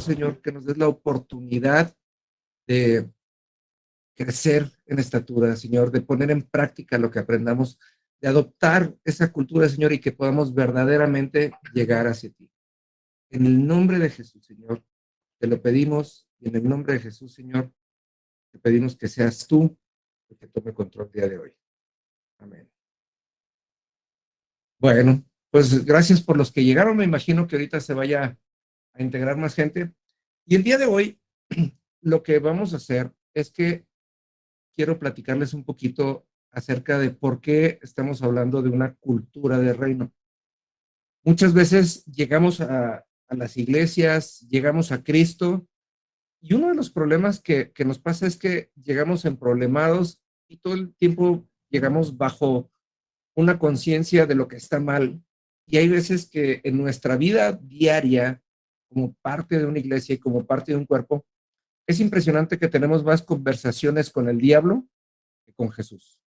Señor, que nos des la oportunidad de crecer en estatura, Señor, de poner en práctica lo que aprendamos, de adoptar esa cultura, Señor, y que podamos verdaderamente llegar hacia ti. En el nombre de Jesús, Señor, te lo pedimos, y en el nombre de Jesús, Señor, te pedimos que seas tú el que tome control el día de hoy. Amén. Bueno, pues gracias por los que llegaron. Me imagino que ahorita se vaya a integrar más gente. Y el día de hoy, lo que vamos a hacer es que quiero platicarles un poquito acerca de por qué estamos hablando de una cultura de reino. Muchas veces llegamos a las iglesias, llegamos a Cristo, y uno de los problemas que nos pasa es que llegamos en problemados y todo el tiempo llegamos bajo una conciencia de lo que está mal. Y hay veces que en nuestra vida diaria, como parte de una iglesia y como parte de un cuerpo, es impresionante que tenemos más conversaciones con el diablo que con Jesús.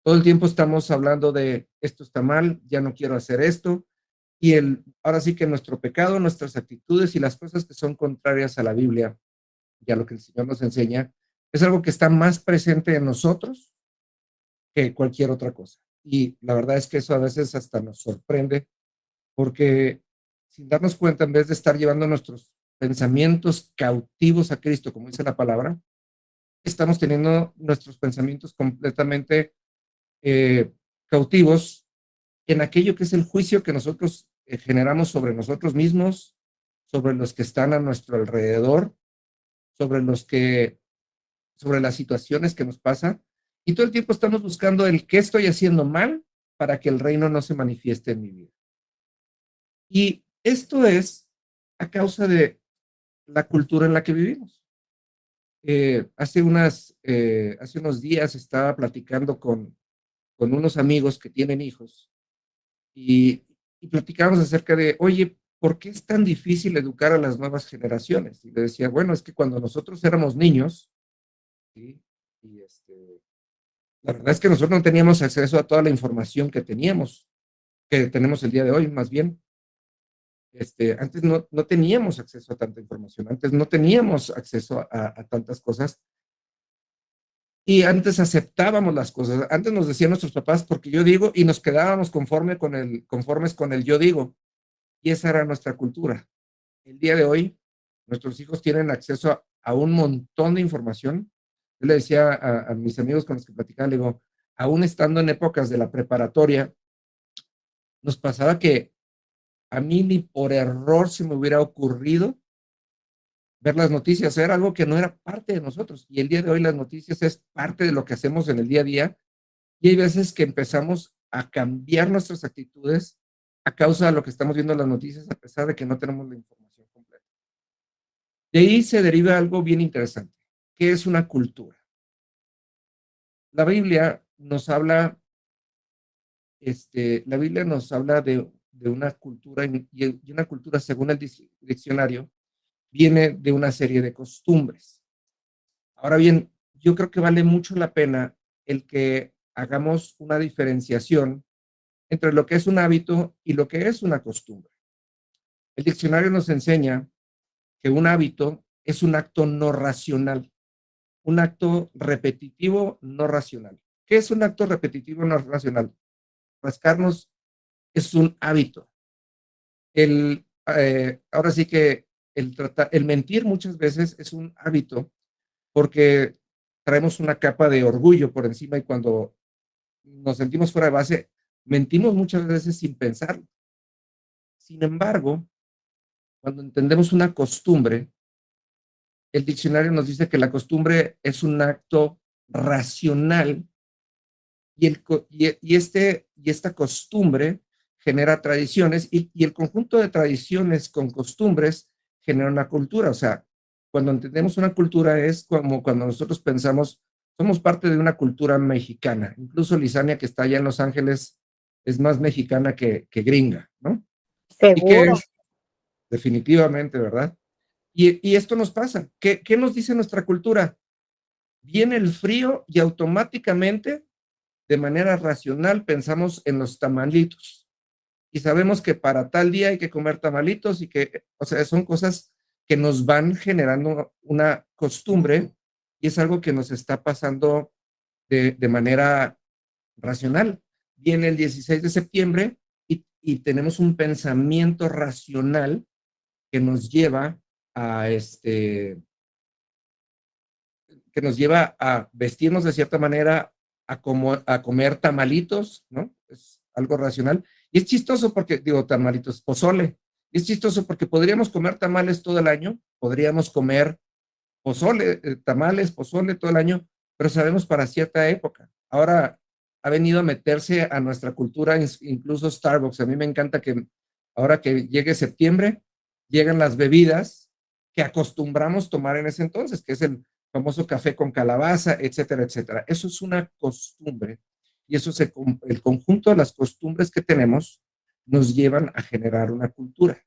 Todo el tiempo estamos hablando de esto está mal, ya no quiero hacer esto. Y ahora sí que nuestro pecado, nuestras actitudes y las cosas que son contrarias a la Biblia y a lo que el Señor nos enseña, es algo que está más presente en nosotros que cualquier otra cosa. Y la verdad es que eso a veces hasta nos sorprende porque sin darnos cuenta, en vez de estar llevando nuestros pensamientos cautivos a Cristo, como dice la palabra, estamos teniendo nuestros pensamientos completamente cautivos en aquello que es el juicio que nosotros generamos sobre nosotros mismos, sobre los que están a nuestro alrededor, sobre sobre las situaciones que nos pasan, y todo el tiempo estamos buscando el qué estoy haciendo mal para que el reino no se manifieste en mi vida. Y esto es a causa de la cultura en la que vivimos. Hace unos días estaba platicando con unos amigos que tienen hijos y, y platicábamos acerca de, oye, ¿por qué es tan difícil educar a las nuevas generaciones? Y le decía, bueno, es que cuando nosotros éramos niños, ¿sí? Y la verdad es que nosotros no teníamos acceso a toda la información que tenemos el día de hoy, más bien. Antes no teníamos acceso a tanta información, antes no teníamos acceso a tantas cosas y antes aceptábamos las cosas. Antes nos decían nuestros papás porque yo digo y nos quedábamos conformes con el yo digo y esa era nuestra cultura. El día de hoy, nuestros hijos tienen acceso a un montón de información. Yo le decía a mis amigos con los que platicaba, le digo, aún estando en épocas de la preparatoria, nos pasaba que a mí ni por error se me hubiera ocurrido ver las noticias, era algo que no era parte de nosotros. Y el día de hoy las noticias es parte de lo que hacemos en el día a día. Y hay veces que empezamos a cambiar nuestras actitudes a causa de lo que estamos viendo en las noticias, a pesar de que no tenemos la información completa. De ahí se deriva algo bien interesante, que es una cultura. La Biblia nos habla, la Biblia nos habla de una cultura y una cultura, según el diccionario, viene de una serie de costumbres. Ahora bien, yo creo que vale mucho la pena el que hagamos una diferenciación entre lo que es un hábito y lo que es una costumbre. El diccionario nos enseña que un hábito es un acto no racional, un acto repetitivo no racional. ¿Qué es un acto repetitivo no racional? Rascarnos es un hábito. Ahora sí que el mentir muchas veces es un hábito porque traemos una capa de orgullo por encima y cuando nos sentimos fuera de base, mentimos muchas veces sin pensar. Sin embargo, cuando entendemos una costumbre, el diccionario nos dice que la costumbre es un acto racional y esta costumbre genera tradiciones y el conjunto de tradiciones con costumbres genera una cultura. O sea, cuando entendemos una cultura es como cuando nosotros pensamos, somos parte de una cultura mexicana. Incluso Lisania, que está allá en Los Ángeles, es más mexicana que gringa, ¿no? Y que Seguro. es definitivamente, ¿verdad? Y esto nos pasa. ¿Qué nos dice nuestra cultura? Viene el frío y automáticamente de manera racional pensamos en los tamalitos y sabemos que para tal día hay que comer tamalitos y que, o sea, son cosas que nos van generando una costumbre y es algo que nos está pasando de manera racional. Viene el 16 de septiembre y tenemos un pensamiento racional que nos lleva a que nos lleva a vestirnos de cierta manera, a comer tamalitos, ¿no? Es algo racional. Y es chistoso porque, digo, tamalitos, pozole. Y es chistoso porque podríamos comer tamales todo el año, podríamos comer pozole, tamales, pozole todo el año, pero sabemos para cierta época. Ahora ha venido a meterse a nuestra cultura, incluso Starbucks. A mí me encanta que ahora que llegue septiembre, llegan las bebidas que acostumbramos tomar en ese entonces, que es el famoso café con calabaza, etcétera, etcétera. Eso es una costumbre y eso es el conjunto de las costumbres que tenemos nos llevan a generar una cultura.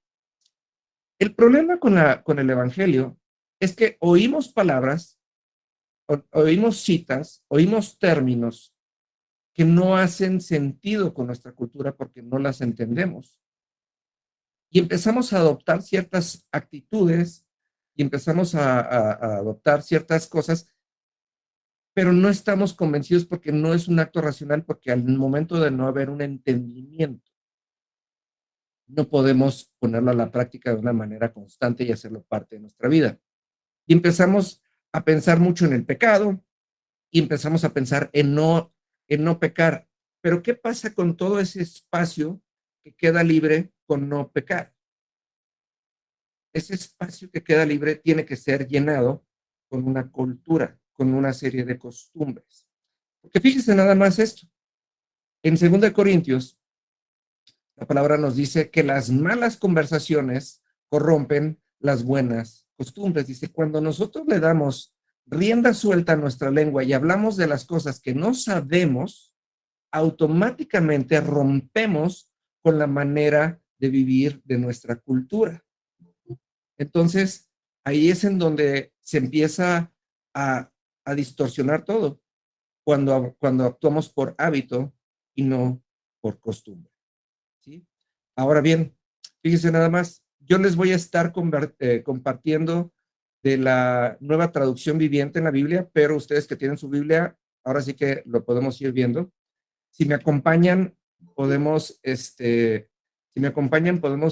El problema con el Evangelio es que oímos palabras, oímos citas, oímos términos que no hacen sentido con nuestra cultura porque no las entendemos. Y empezamos a adoptar ciertas actitudes y empezamos a adoptar ciertas cosas, pero no estamos convencidos porque no es un acto racional, porque al momento de no haber un entendimiento, no podemos ponerlo a la práctica de una manera constante y hacerlo parte de nuestra vida. Y empezamos a pensar mucho en el pecado y empezamos a pensar en no pecar. Pero ¿qué pasa con todo ese espacio que queda libre con no pecar? Ese espacio que queda libre tiene que ser llenado con una cultura, con una serie de costumbres. Porque fíjese nada más esto. En 2 Corintios, la palabra nos dice que las malas conversaciones corrompen las buenas costumbres. Dice, cuando nosotros le damos rienda suelta a nuestra lengua y hablamos de las cosas que no sabemos, automáticamente rompemos con la manera de vivir de nuestra cultura. Entonces, ahí es en donde se empieza a distorsionar todo, cuando actuamos por hábito y no por costumbre. ¿Sí? Ahora bien, fíjense nada más, yo les voy a estar compartiendo de la nueva traducción viviente en la Biblia, pero ustedes que tienen su Biblia, ahora sí que lo podemos ir viendo. Si me acompañan, podemos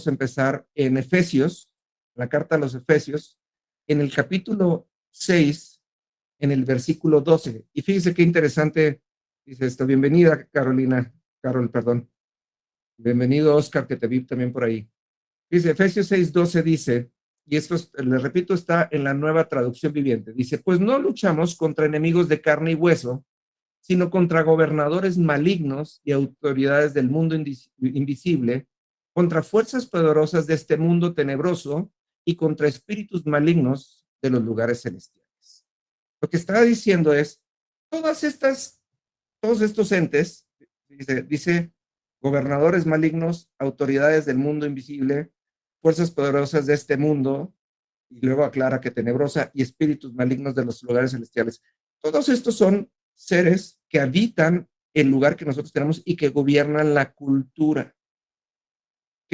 empezar en Efesios, la carta a los Efesios, en el capítulo 6, en el versículo 12. Y fíjense qué interesante, dice esto, bienvenida Carol, perdón. Bienvenido, Oscar, que te vi también por ahí. Dice, Efesios 6:12 dice, y esto, les repito, está en la nueva traducción viviente. Dice, pues no luchamos contra enemigos de carne y hueso, sino contra gobernadores malignos y autoridades del mundo invisible, contra fuerzas poderosas de este mundo tenebroso y contra espíritus malignos de los lugares celestiales. Lo que está diciendo es, todos estos entes, dice gobernadores malignos, autoridades del mundo invisible, fuerzas poderosas de este mundo, y luego aclara que tenebrosa, y espíritus malignos de los lugares celestiales. Todos estos son seres que habitan el lugar que nosotros tenemos y que gobiernan la cultura.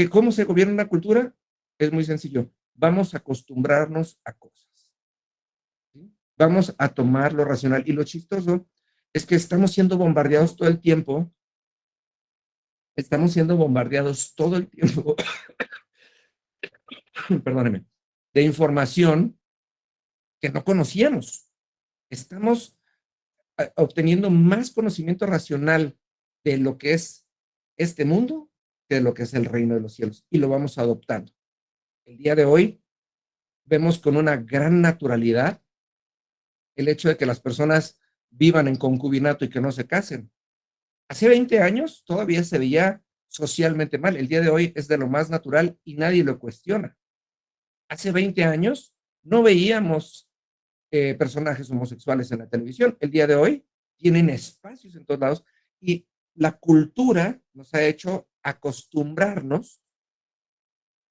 ¿Cómo se gobierna una cultura? Es muy sencillo. Vamos a acostumbrarnos a cosas. ¿Sí? Vamos a tomar lo racional. Y lo chistoso es que estamos siendo bombardeados todo el tiempo. Estamos siendo bombardeados todo el tiempo, perdóneme, de información que no conocíamos. Estamos obteniendo más conocimiento racional de lo que es este mundo que de lo que es el reino de los cielos y lo vamos adoptando. El día de hoy vemos con una gran naturalidad el hecho de que las personas vivan en concubinato y que no se casen. Hace 20 años todavía se veía socialmente mal. El día de hoy es de lo más natural y nadie lo cuestiona. Hace 20 años no veíamos personajes homosexuales en la televisión. El día de hoy tienen espacios en todos lados y la cultura nos ha hecho acostumbrarnos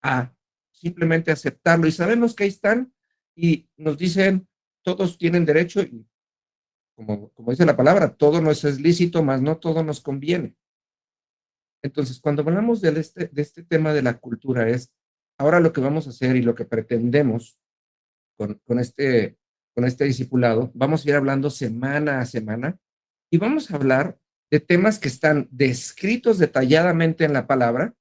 a simplemente aceptarlo y sabemos que ahí están y nos dicen todos tienen derecho y como dice la palabra, todo nos es lícito, más no todo nos conviene. Entonces, cuando hablamos de este tema de la cultura es, ahora lo que vamos a hacer y lo que pretendemos con este discipulado, vamos a ir hablando semana a semana y vamos a hablar de temas que están descritos detalladamente en la palabra,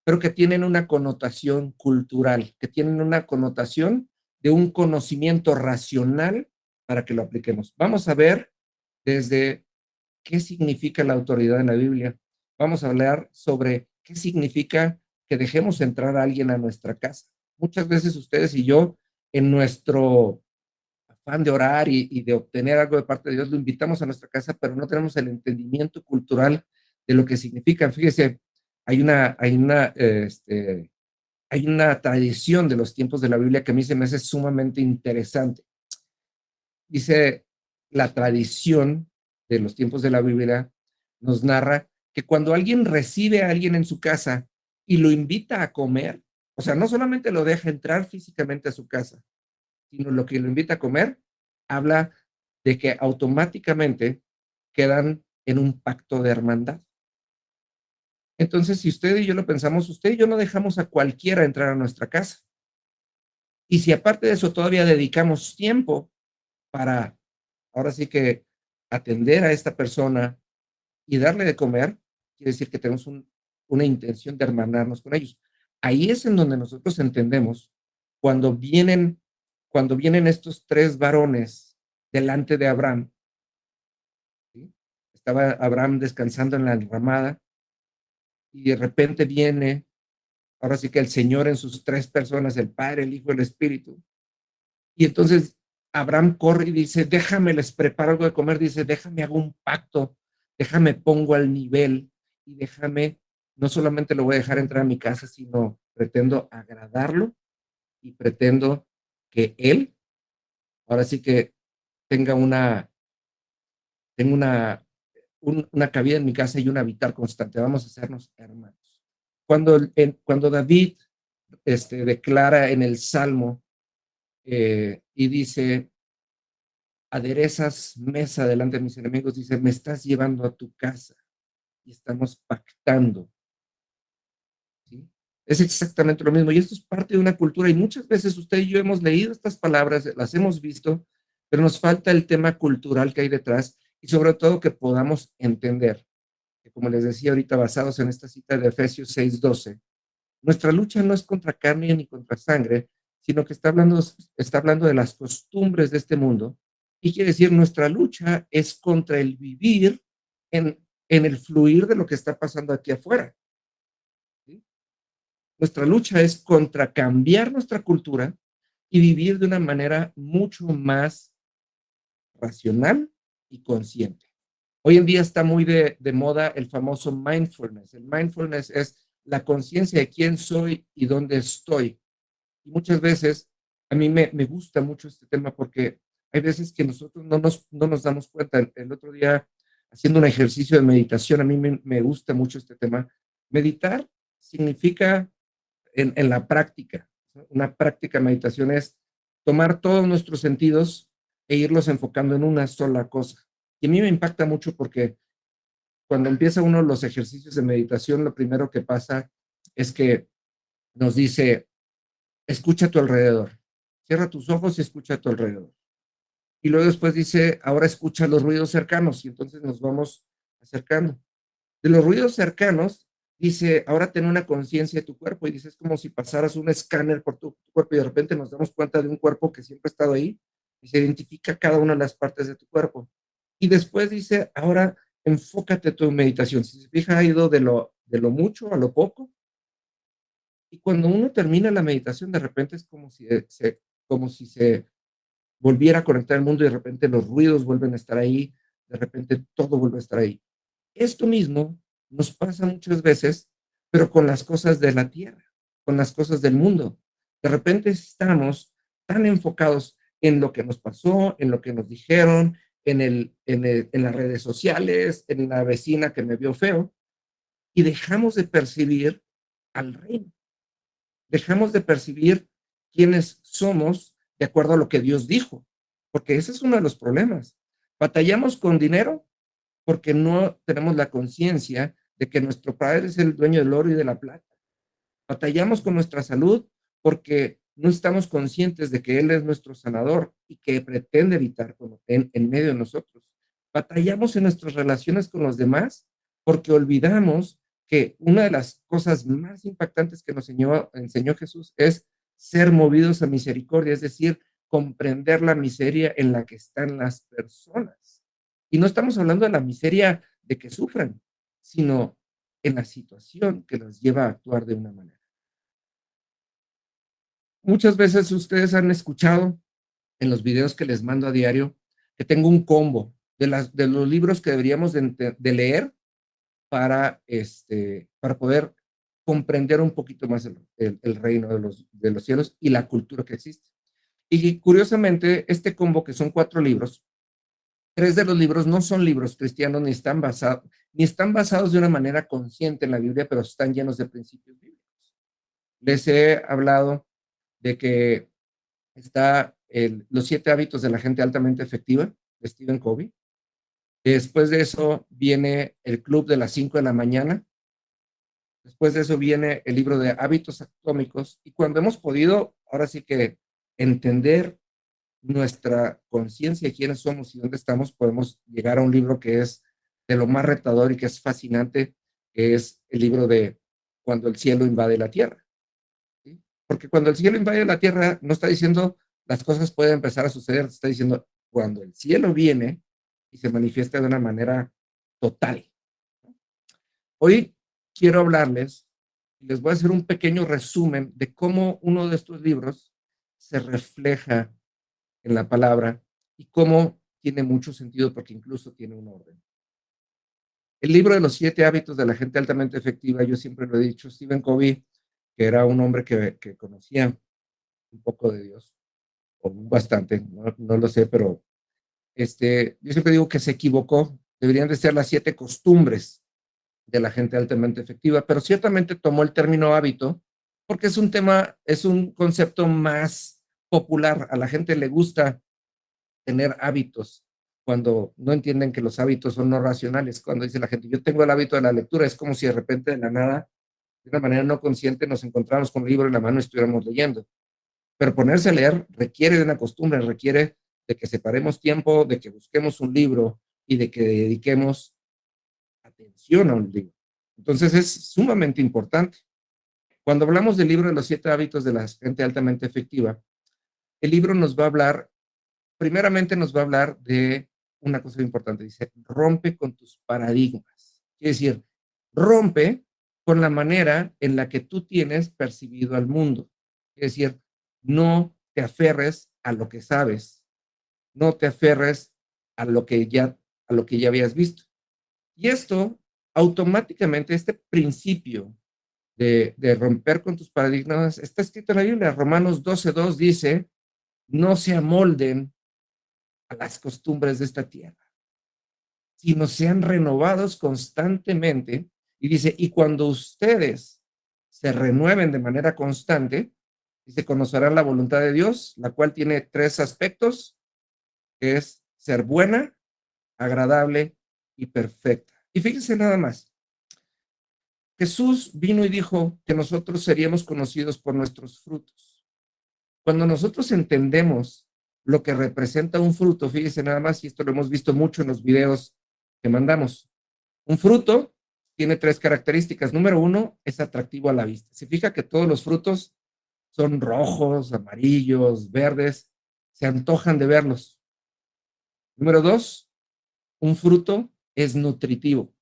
pero que tienen una connotación cultural, que tienen una connotación de un conocimiento racional para que lo apliquemos. Vamos a ver desde qué significa la autoridad en la Biblia. Vamos a hablar sobre qué significa que dejemos entrar a alguien a nuestra casa. Muchas veces ustedes y yo, en nuestro afán de orar y de obtener algo de parte de Dios, lo invitamos a nuestra casa, pero no tenemos el entendimiento cultural de lo que significa. Fíjese, hay una tradición de los tiempos de la Biblia que a mí se me hace sumamente interesante. Dice la tradición de los tiempos de la Biblia, nos narra que cuando alguien recibe a alguien en su casa y lo invita a comer, o sea, no solamente lo deja entrar físicamente a su casa, sino lo que lo invita a comer, habla de que automáticamente quedan en un pacto de hermandad. Entonces, si usted y yo lo pensamos, usted y yo no dejamos a cualquiera entrar a nuestra casa. Y si aparte de eso todavía dedicamos tiempo para, ahora sí que, atender a esta persona y darle de comer, quiere decir que tenemos una intención de hermanarnos con ellos. Ahí es en donde nosotros entendemos cuando vienen, cuando vienen estos tres varones delante de Abraham, ¿sí? Estaba Abraham descansando en la enramada y de repente viene, ahora sí que el Señor en sus tres personas, el Padre, el Hijo y el Espíritu. Y entonces Abraham corre y dice, déjame, les preparo algo de comer, dice, déjame, hago un pacto, déjame, pongo al nivel y déjame, no solamente lo voy a dejar entrar a mi casa, sino pretendo agradarlo y pretendo que él, ahora sí que tenga tenga una cabida en mi casa y un habitar constante. Vamos a hacernos hermanos. Cuando David declara en el Salmo y dice, aderezas mesa delante de mis enemigos, dice, me estás llevando a tu casa y estamos pactando, ¿sí? Es exactamente lo mismo y esto es parte de una cultura y muchas veces usted y yo hemos leído estas palabras, las hemos visto, pero nos falta el tema cultural que hay detrás y sobre todo que podamos entender que, como les decía ahorita, basados en esta cita de Efesios 6:12, nuestra lucha no es contra carne ni contra sangre, sino que está hablando de las costumbres de este mundo. Y quiere decir, nuestra lucha es contra el vivir en el fluir de lo que está pasando aquí afuera, ¿sí? Nuestra lucha es contra cambiar nuestra cultura y vivir de una manera mucho más racional y consciente. Hoy en día está muy de moda el famoso mindfulness. El mindfulness es la conciencia de quién soy y dónde estoy. Y muchas veces a mí me gusta mucho este tema porque hay veces que nosotros no nos damos cuenta. El otro día, haciendo un ejercicio de meditación, a mí me gusta mucho este tema. Meditar significa en la práctica, ¿no? Una práctica de meditación es tomar todos nuestros sentidos e irlos enfocando en una sola cosa. Y a mí me impacta mucho porque cuando empieza uno los ejercicios de meditación, lo primero que pasa es que nos dice, escucha a tu alrededor. Cierra tus ojos y escucha a tu alrededor. Y luego después dice, ahora escucha los ruidos cercanos y entonces nos vamos acercando. De los ruidos cercanos, dice, ahora ten una conciencia de tu cuerpo y dice, es como si pasaras un escáner por tu cuerpo y de repente nos damos cuenta de un cuerpo que siempre ha estado ahí y se identifica cada una de las partes de tu cuerpo. Y después dice, ahora enfócate tu meditación. Si se fija, ha ido de lo mucho a lo poco. Y cuando uno termina la meditación, de repente es como si se volviera a conectar el mundo y de repente los ruidos vuelven a estar ahí, de repente todo vuelve a estar ahí. Esto mismo nos pasa muchas veces, pero con las cosas de la tierra, con las cosas del mundo. De repente estamos tan enfocados en lo que nos pasó, en lo que nos dijeron, en las redes sociales, en la vecina que me vio feo, y dejamos de percibir al reino. Dejamos de percibir quiénes somos de acuerdo a lo que Dios dijo, porque ese es uno de los problemas. Batallamos con dinero porque no tenemos la conciencia de que nuestro Padre es el dueño del oro y de la plata. Batallamos con nuestra salud porque no estamos conscientes de que Él es nuestro sanador y que pretende evitar en medio de nosotros. Batallamos en nuestras relaciones con los demás porque olvidamos que una de las cosas más impactantes que nos enseñó Jesús es ser movidos a misericordia, es decir, comprender la miseria en la que están las personas. Y no estamos hablando de la miseria de que sufran, sino en la situación que los lleva a actuar de una manera. Muchas veces ustedes han escuchado en los videos que les mando a diario que tengo un combo de los libros que deberíamos de leer para poder comprender un poquito más el reino de los cielos y la cultura que existe. Y curiosamente, este combo, que son 4 libros, 3 de los libros no son libros cristianos ni están basados de una manera consciente en la Biblia, pero están llenos de principios bíblicos. Les he hablado de que está Los 7 hábitos de la gente altamente efectiva, de Stephen Covey. Después de eso viene El Club de las 5 de la mañana. Después de eso viene el libro de Hábitos Atómicos. Y cuando hemos podido, ahora sí que entender nuestra conciencia, quiénes somos y dónde estamos, podemos llegar a un libro que es de lo más retador y que es fascinante, que es el libro de Cuando el cielo invade la tierra. ¿Sí? Porque cuando el cielo invade la tierra, no está diciendo las cosas pueden empezar a suceder, está diciendo cuando el cielo viene y se manifiesta de una manera total. Hoy quiero hablarles, les voy a hacer un pequeño resumen de cómo uno de estos libros se refleja en la palabra y cómo tiene mucho sentido porque incluso tiene un orden. El libro de los 7 hábitos de la gente altamente efectiva, yo siempre lo he dicho, Stephen Covey, que era un hombre que conocía un poco de Dios, o bastante, no lo sé, pero yo siempre digo que se equivocó, deberían de ser las 7 costumbres de la gente altamente efectiva, pero ciertamente tomó el término hábito porque es un tema, es un concepto más popular, a la gente le gusta tener hábitos cuando no entienden que los hábitos son no racionales. Cuando dice la gente, yo tengo el hábito de la lectura, es como si de repente de la nada, de una manera no consciente, nos encontramos con un libro en la mano y estuviéramos leyendo. Pero ponerse a leer requiere de una costumbre, requiere de que separemos tiempo, de que busquemos un libro y de que dediquemos atención a un libro. Entonces es sumamente importante. Cuando hablamos del libro de los 7 hábitos de la gente altamente efectiva, el libro nos va a hablar, primeramente nos va a hablar de una cosa importante, dice, rompe con tus paradigmas. Quiere decir, rompe con la manera en la que tú tienes percibido al mundo. Es decir, no te aferres a lo que sabes, no te aferres a lo que a lo que ya habías visto. Y esto, automáticamente, este principio de romper con tus paradigmas, está escrito en la Biblia. Romanos 12:2 dice, no se amolden a las costumbres de esta tierra, sino sean renovados constantemente. Y dice, y cuando ustedes se renueven de manera constante, dice, conocerán la voluntad de Dios, la cual tiene 3 aspectos, que es ser buena, agradable y perfecta. Y fíjense nada más, Jesús vino y dijo que nosotros seríamos conocidos por nuestros frutos. Cuando nosotros entendemos lo que representa un fruto, fíjense nada más, y esto lo hemos visto mucho en los videos que mandamos. Un fruto tiene 3 características. Número 1, es atractivo a la vista. Se fija que todos los frutos son rojos, amarillos, verdes, se antojan de verlos. Número 2, un fruto es nutritivo.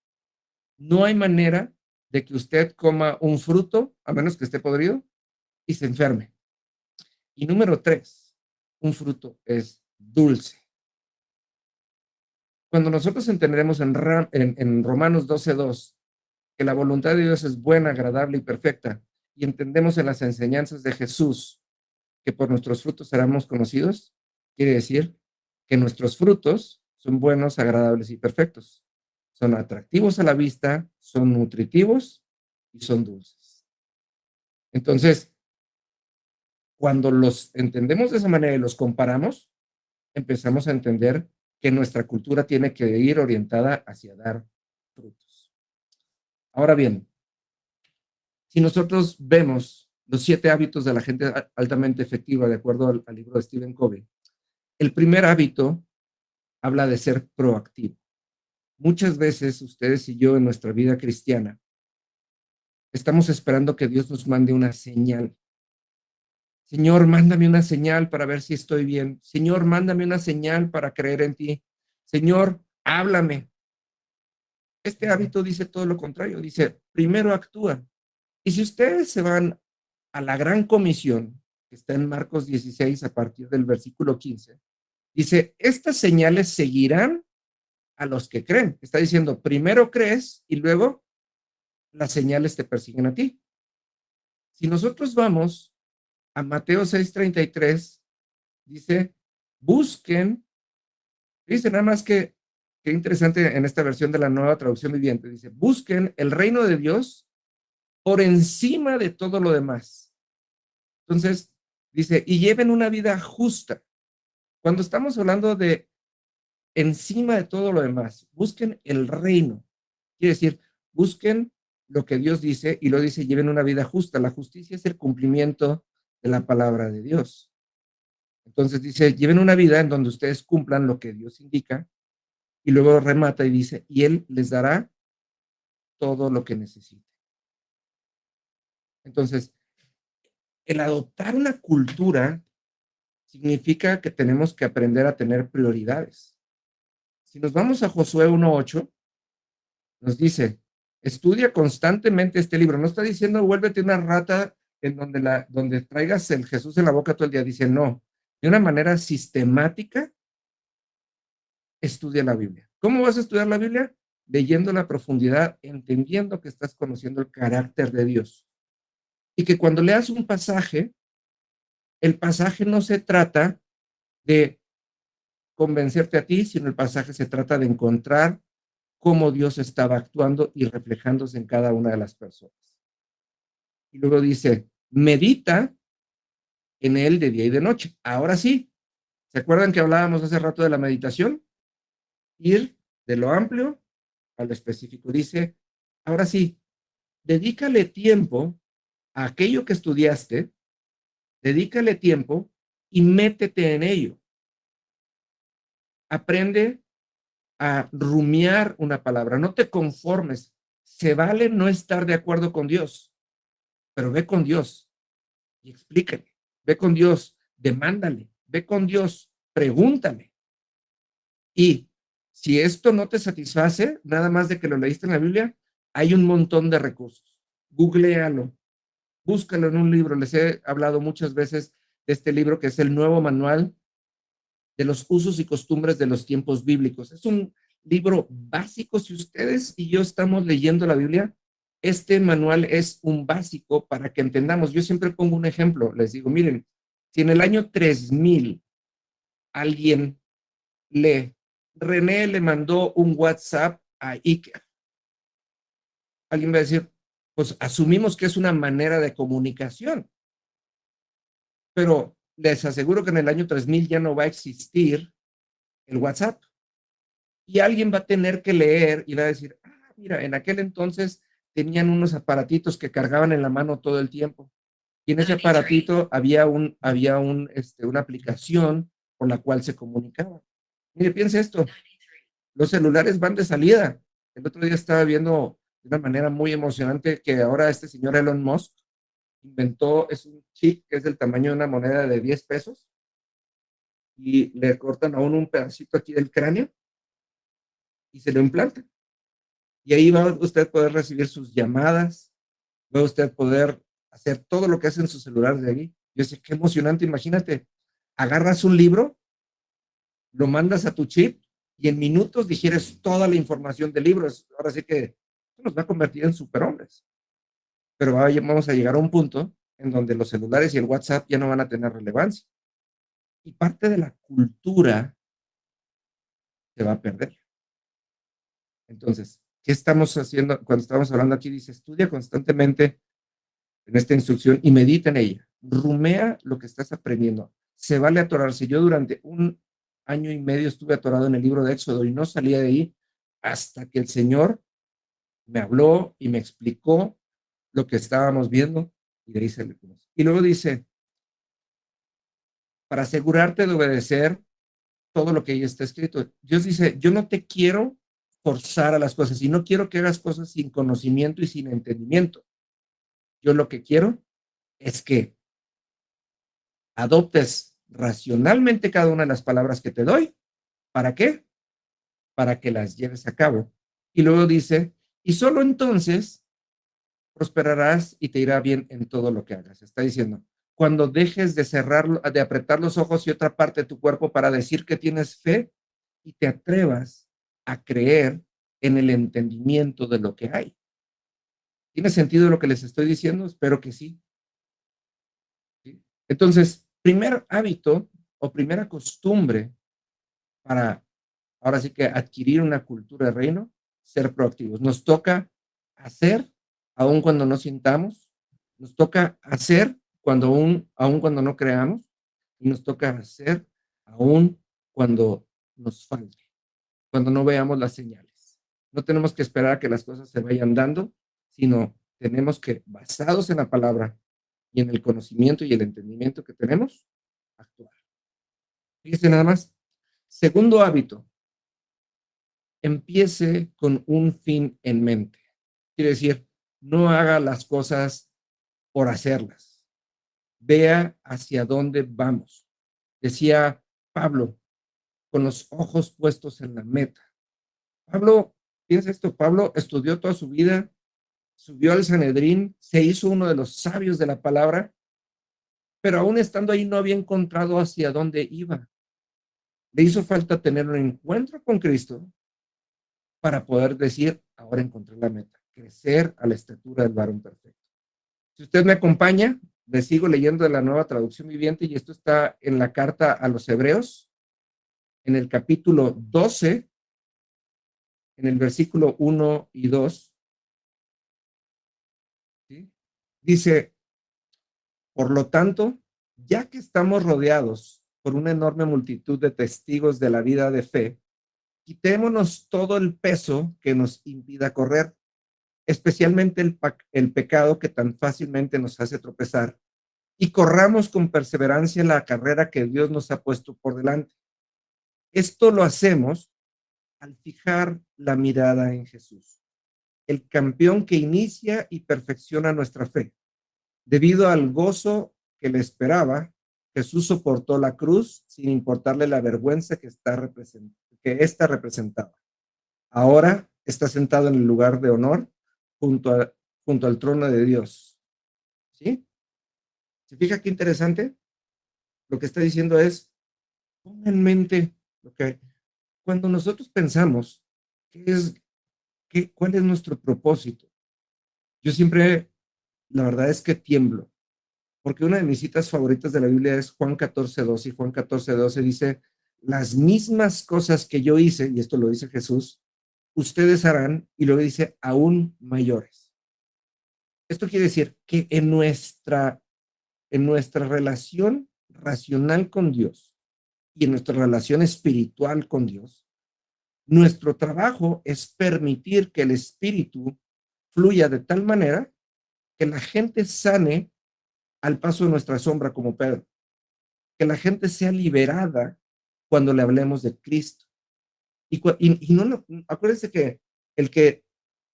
No hay manera de que usted coma un fruto, a menos que esté podrido, y se enferme. Y número 3, un fruto es dulce. Cuando nosotros entenderemos en Romanos 12:2 que la voluntad de Dios es buena, agradable y perfecta, y entendemos en las enseñanzas de Jesús que por nuestros frutos seremos conocidos, quiere decir que nuestros frutos son buenos, agradables y perfectos. Son atractivos a la vista, son nutritivos y son dulces. Entonces, cuando los entendemos de esa manera y los comparamos, empezamos a entender que nuestra cultura tiene que ir orientada hacia dar frutos. Ahora bien, si nosotros vemos los 7 hábitos de la gente altamente efectiva, de acuerdo al libro de Stephen Covey. El primer hábito habla de ser proactivo. Muchas veces ustedes y yo en nuestra vida cristiana estamos esperando que Dios nos mande una señal. Señor, mándame una señal para ver si estoy bien. Señor, mándame una señal para creer en ti. Señor, háblame. Este hábito dice todo lo contrario. Dice, primero actúa. Y si ustedes se van a la gran comisión, que está en Marcos 16 a partir del versículo 15, dice, estas señales seguirán a los que creen. Está diciendo, primero crees y luego las señales te persiguen a ti. Si nosotros vamos a Mateo 6:33, dice, busquen, dice nada más que, qué interesante en esta versión de la Nueva Traducción Viviente, dice, busquen el reino de Dios por encima de todo lo demás. Entonces, dice, y lleven una vida justa. Cuando estamos hablando de encima de todo lo demás, busquen el reino. Quiere decir, busquen lo que Dios dice y lo dice, lleven una vida justa. La justicia es el cumplimiento de la palabra de Dios. Entonces dice, lleven una vida en donde ustedes cumplan lo que Dios indica y luego remata y dice, y Él les dará todo lo que necesiten. Entonces, el adoptar una cultura significa que tenemos que aprender a tener prioridades. Si nos vamos a Josué 1:8, nos dice, estudia constantemente este libro. No está diciendo, vuélvete una rata en donde traigas el Jesús en la boca todo el día. Dice, no, de una manera sistemática, estudia la Biblia. ¿Cómo vas a estudiar la Biblia? Leyendo la profundidad, entendiendo que estás conociendo el carácter de Dios. Y que cuando leas un pasaje, el pasaje no se trata de convencerte a ti, sino el pasaje se trata de encontrar cómo Dios estaba actuando y reflejándose en cada una de las personas. Y luego dice, medita en él de día y de noche. Ahora sí, ¿se acuerdan que hablábamos hace rato de la meditación? Ir de lo amplio a lo específico. Dice, ahora sí, dedícale tiempo a aquello que estudiaste, dedícale tiempo y métete en ello. Aprende a rumiar una palabra, no te conformes. Se vale no estar de acuerdo con Dios, pero ve con Dios y explícale. Ve con Dios, demándale, ve con Dios, pregúntale. Y si esto no te satisface, nada más de que lo leíste en la Biblia, hay un montón de recursos. Googlealo, búscalo en un libro. Les he hablado muchas veces de este libro que es el Nuevo Manual de los Usos y Costumbres de los Tiempos Bíblicos. Es un libro básico. Si ustedes y yo estamos leyendo la Biblia, este manual es un básico para que entendamos. Yo siempre pongo un ejemplo. Les digo, miren, si en el año 3000 alguien René le mandó un WhatsApp a Iker, alguien va a decir, pues asumimos que es una manera de comunicación, pero les aseguro que en el año 3000 ya no va a existir el WhatsApp y alguien va a tener que leer y va a decir, ah, mira, en aquel entonces tenían unos aparatitos que cargaban en la mano todo el tiempo y en ese aparatito una aplicación por la cual se comunicaba. Mire, piense esto, los celulares van de salida. El otro día estaba viendo de una manera muy emocionante que ahora este señor Elon Musk inventó, es un chip que es del tamaño de una moneda de 10 pesos y le cortan a uno un pedacito aquí del cráneo y se lo implantan. Y ahí va usted a poder recibir sus llamadas, va a usted poder hacer todo lo que hace en su celular de ahí. Yo sé, qué emocionante, imagínate, agarras un libro, lo mandas a tu chip y en minutos digieres toda la información del libro. Ahora sí que nos va a convertir en superhombres. Pero vamos a llegar a un punto en donde los celulares y el WhatsApp ya no van a tener relevancia. Y parte de la cultura se va a perder. Entonces, ¿qué estamos haciendo? Cuando estamos hablando aquí, dice, estudia constantemente en esta instrucción y medita en ella. Rumea lo que estás aprendiendo. Se vale atorarse. Yo durante un año y medio estuve atorado en el libro de Éxodo y no salía de ahí hasta que el Señor me habló y me explicó lo que estábamos viendo. Y de ahí se le conoce. Y luego dice, para asegurarte de obedecer todo lo que ahí está escrito. Dios dice, yo no te quiero forzar a las cosas y no quiero que hagas cosas sin conocimiento y sin entendimiento. Yo lo que quiero es que adoptes racionalmente cada una de las palabras que te doy. ¿Para qué? Para que las lleves a cabo. Y luego dice, y solo entonces prosperarás y te irá bien en todo lo que hagas. Está diciendo, cuando dejes de cerrar, de apretar los ojos y otra parte de tu cuerpo para decir que tienes fe y te atrevas a creer en el entendimiento de lo que hay. ¿Tiene sentido lo que les estoy diciendo? Espero que sí. ¿Sí? Entonces, primer hábito o primera costumbre para, ahora sí que adquirir una cultura de reino, ser proactivos. Nos toca hacer, aun cuando no sintamos, nos toca hacer aun cuando no creamos, y nos toca hacer aun cuando nos falte, cuando no veamos las señales. No tenemos que esperar a que las cosas se vayan dando, sino tenemos que, basados en la palabra y en el conocimiento y el entendimiento que tenemos, actuar. Fíjense nada más. Segundo hábito, empiece con un fin en mente. Quiere decir, no haga las cosas por hacerlas. Vea hacia dónde vamos. Decía Pablo, con los ojos puestos en la meta. Pablo, piensa esto, Pablo estudió toda su vida, subió al Sanedrín, se hizo uno de los sabios de la palabra, pero aún estando ahí no había encontrado hacia dónde iba. Le hizo falta tener un encuentro con Cristo para poder decir, ahora encontré la meta, crecer a la estatura del varón perfecto. Si usted me acompaña, le sigo leyendo de la Nueva Traducción Viviente y esto está en la carta a los Hebreos, en el capítulo 12, en el versículo 1 y 2, ¿sí? Dice, por lo tanto, ya que estamos rodeados por una enorme multitud de testigos de la vida de fe, quitémonos todo el peso que nos impida correr, especialmente el pecado que tan fácilmente nos hace tropezar, y corramos con perseverancia la carrera que Dios nos ha puesto por delante. Esto lo hacemos al fijar la mirada en Jesús, el campeón que inicia y perfecciona nuestra fe. Debido al gozo que le esperaba, Jesús soportó la cruz sin importarle la vergüenza que esta representaba. Ahora está sentado en el lugar de honor junto, junto al trono de Dios. ¿Sí? ¿Se fija qué interesante? Lo que está diciendo es, ponga en mente lo que cuando nosotros pensamos qué es, cuál es nuestro propósito. Yo siempre, la verdad es que tiemblo, porque una de mis citas favoritas de la Biblia es Juan 14:12, y Juan 14:12 dice, las mismas cosas que yo hice, y esto lo dice Jesús, ustedes harán, y luego dice, aún mayores. Esto quiere decir que en nuestra relación racional con Dios y en nuestra relación espiritual con Dios, nuestro trabajo es permitir que el espíritu fluya de tal manera que la gente sane al paso de nuestra sombra como Pedro, que la gente sea liberada cuando le hablemos de Cristo. Y no, acuérdense que el que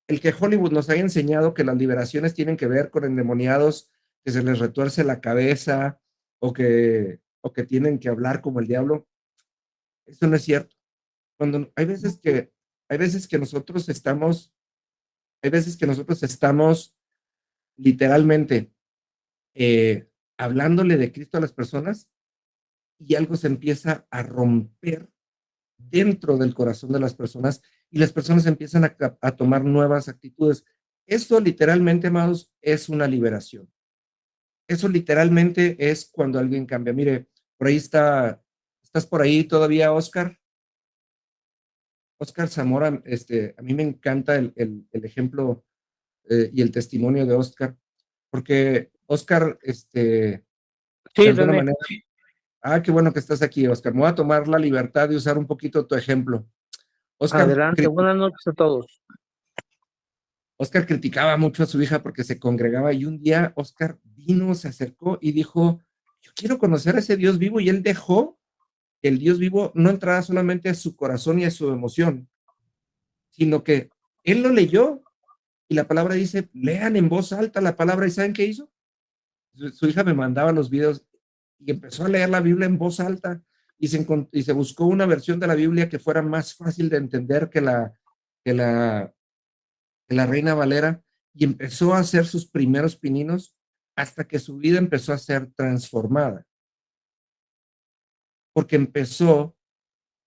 el que Hollywood nos haya enseñado que las liberaciones tienen que ver con endemoniados que se les retuerce la cabeza o que tienen que hablar como el diablo, eso no es cierto. Cuando hay veces que nosotros estamos, hay veces que nosotros estamos literalmente hablándole de Cristo a las personas y algo se empieza a romper dentro del corazón de las personas y las personas empiezan a tomar nuevas actitudes. Eso literalmente, amados, es una liberación. Eso literalmente es cuando alguien cambia. Mire, por ahí estás por ahí todavía, Oscar. Oscar Zamora, a mí me encanta el ejemplo y el testimonio de Oscar, porque Oscar, de Sí, alguna René, manera, qué bueno que estás aquí, Oscar. Me voy a tomar la libertad de usar un poquito tu ejemplo. Oscar, adelante. Buenas noches a todos. Oscar criticaba mucho a su hija porque se congregaba y un día Oscar vino, se acercó y dijo, yo quiero conocer a ese Dios vivo, y él dejó que el Dios vivo no entrara solamente a su corazón y a su emoción, sino que él lo leyó, y la palabra dice, lean en voz alta la palabra, ¿y saben qué hizo? Su hija me mandaba los videos y empezó a leer la Biblia en voz alta, y se buscó una versión de la Biblia que fuera más fácil de entender que la, que la Reina Valera, y empezó a hacer sus primeros pininos hasta que su vida empezó a ser transformada, porque empezó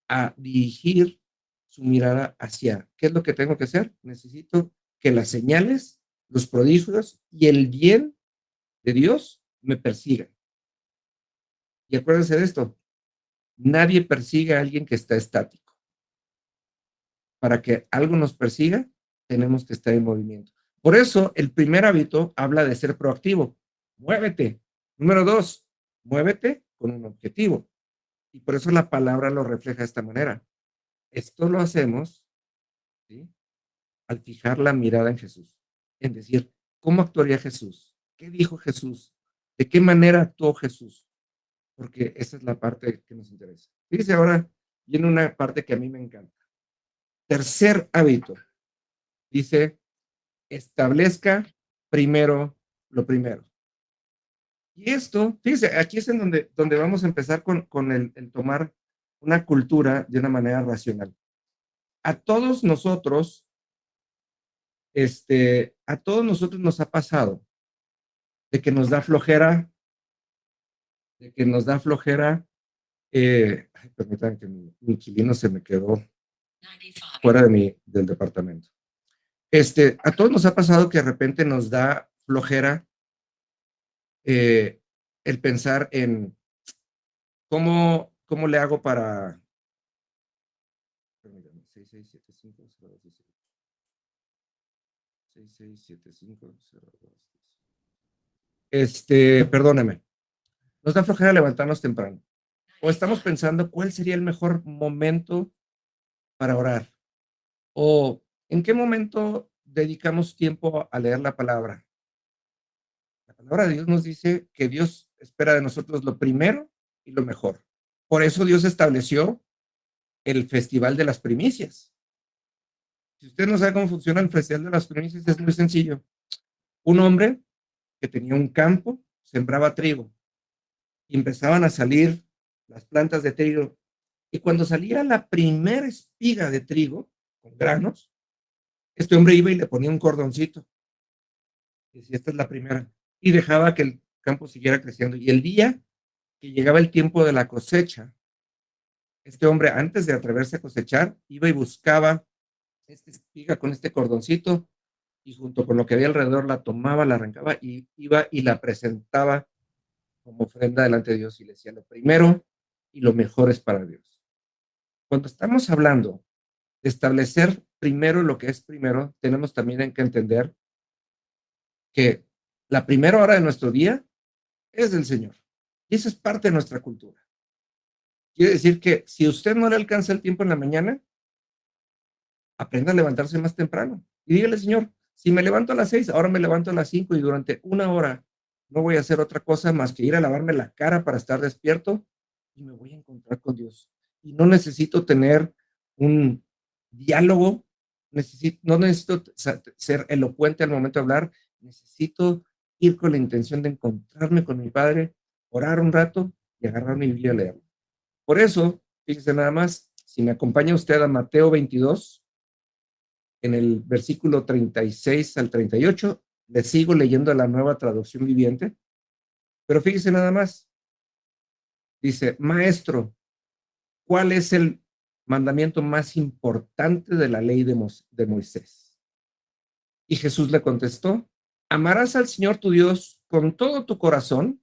a dirigir su mirada hacia, ¿qué es lo que tengo que hacer? Necesito que las señales, los prodigios y el bien de Dios me persigan. Y acuérdense de esto, nadie persigue a alguien que está estático. Para que algo nos persiga, tenemos que estar en movimiento. Por eso, el primer hábito habla de ser proactivo. Muévete. Número 2, muévete con un objetivo. Y por eso la palabra lo refleja de esta manera. Esto lo hacemos, ¿sí?, al fijar la mirada en Jesús. En decir, ¿cómo actuaría Jesús? ¿Qué dijo Jesús? ¿De qué manera actuó Jesús? Porque esa es la parte que nos interesa. Fíjense, ahora viene una parte que a mí me encanta. Tercer hábito. Dice, establezca primero lo primero. Y esto, fíjense, aquí es en donde vamos a empezar con el tomar una cultura de una manera racional. A todos nosotros, a todos nosotros nos ha pasado de que nos da flojera, permítanme que mi inquilino se me quedó fuera del departamento. A todos nos ha pasado que de repente nos da flojera el pensar en cómo le hago para... Permítame, 6675-02. Perdóneme. Nos da flojera levantarnos temprano. O estamos pensando cuál sería el mejor momento para orar. O en qué momento dedicamos tiempo a leer la palabra. La palabra de Dios nos dice que Dios espera de nosotros lo primero y lo mejor. Por eso Dios estableció el Festival de las Primicias. Si usted no sabe cómo funciona el Festival de las Primicias, es muy sencillo. Un hombre que tenía un campo sembraba trigo y empezaban a salir las plantas de trigo. Y cuando salía la primera espiga de trigo con granos, este hombre iba y le ponía un cordoncito. Y decía, esta es la primera. Y dejaba que el campo siguiera creciendo. Y el día que llegaba el tiempo de la cosecha, este hombre, antes de atreverse a cosechar, iba y buscaba esta espiga con este cordoncito, y junto con lo que había alrededor la tomaba, la arrancaba y iba y la presentaba como ofrenda delante de Dios, y le decía, lo primero y lo mejor es para Dios. Cuando estamos hablando de establecer primero lo que es primero, tenemos también que entender que la primera hora de nuestro día es del Señor. Y eso es parte de nuestra cultura. Quiere decir que si usted no le alcanza el tiempo en la mañana, aprenda a levantarse más temprano. Y dígale, Señor, si me levanto a las 6, ahora me levanto a las 5, y durante una hora no voy a hacer otra cosa más que ir a lavarme la cara para estar despierto, y me voy a encontrar con Dios. Y no necesito tener un diálogo, no necesito ser elocuente al momento de hablar, necesito ir con la intención de encontrarme con mi Padre, orar un rato y agarrar mi Biblia a leer. Por eso, fíjese nada más, si me acompaña usted a Mateo 22, en el versículo 36 al 38, le sigo leyendo la Nueva Traducción Viviente, pero fíjese nada más, dice, maestro, ¿cuál es el mandamiento más importante de la ley de Moisés? Y Jesús le contestó, amarás al Señor tu Dios con todo tu corazón,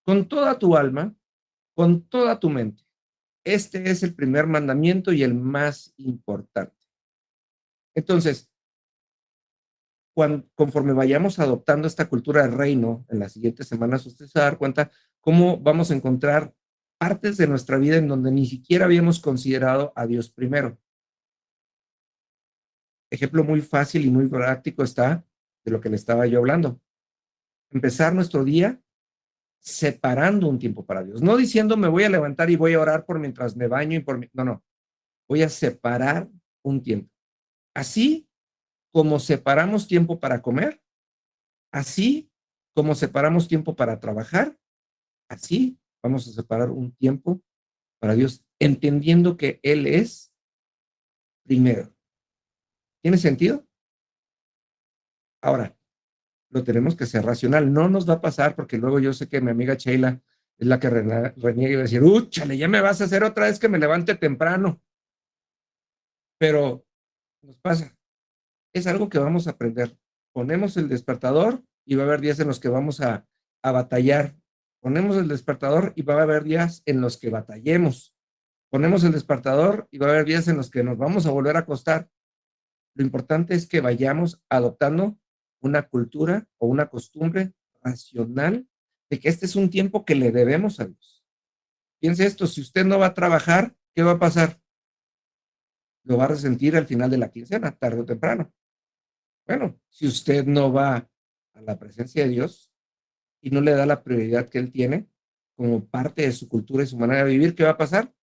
con toda tu alma, con toda tu mente. Este es el primer mandamiento y el más importante. Entonces, conforme vayamos adoptando esta cultura del reino en las siguientes semanas, usted se va a dar cuenta cómo vamos a encontrar partes de nuestra vida en donde ni siquiera habíamos considerado a Dios primero. Ejemplo muy fácil y muy práctico está de lo que le estaba yo hablando. empezar nuestro día separando un tiempo para Dios. No diciendo me voy a levantar y voy a orar por mientras me baño y por mi... No, no. Voy a separar un tiempo. Así como separamos tiempo para comer, así como separamos tiempo para trabajar, así vamos a separar un tiempo para Dios, entendiendo que Él es primero. ¿Tiene sentido? Ahora, lo tenemos que ser racional. No nos va a pasar porque luego yo sé que mi amiga Sheila es la que reniega y va a decir, chale, ya me vas a hacer otra vez que me levante temprano. Pero nos pasa. Es algo que vamos a aprender. Ponemos el despertador y va a haber días en los que vamos a batallar. Ponemos el despertador y va a haber días en los que batallemos. Ponemos el despertador y va a haber días en los que nos vamos a volver a acostar. Lo importante es que vayamos adoptando una cultura o una costumbre racional de que este es un tiempo que le debemos a Dios. Piense esto, si usted no va a trabajar, ¿qué va a pasar? Lo va a resentir al final de la quincena, tarde o temprano. Bueno, si usted no va a la presencia de Dios y no le da la prioridad que Él tiene como parte de su cultura y su manera de vivir, ¿qué va a pasar?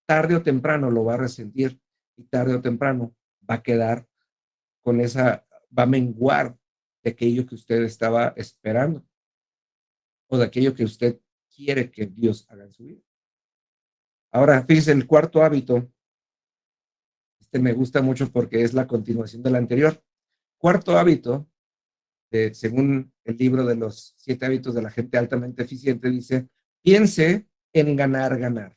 Tarde o temprano lo va a resentir y tarde o temprano va a quedar con esa, va a menguar de aquello que usted estaba esperando o de aquello que usted quiere que Dios haga en su vida. Ahora, fíjese, el cuarto hábito, me gusta mucho porque es la continuación del anterior. Cuarto hábito, según el libro de los 7 hábitos de la gente altamente eficiente, dice, piense en ganar, ganar.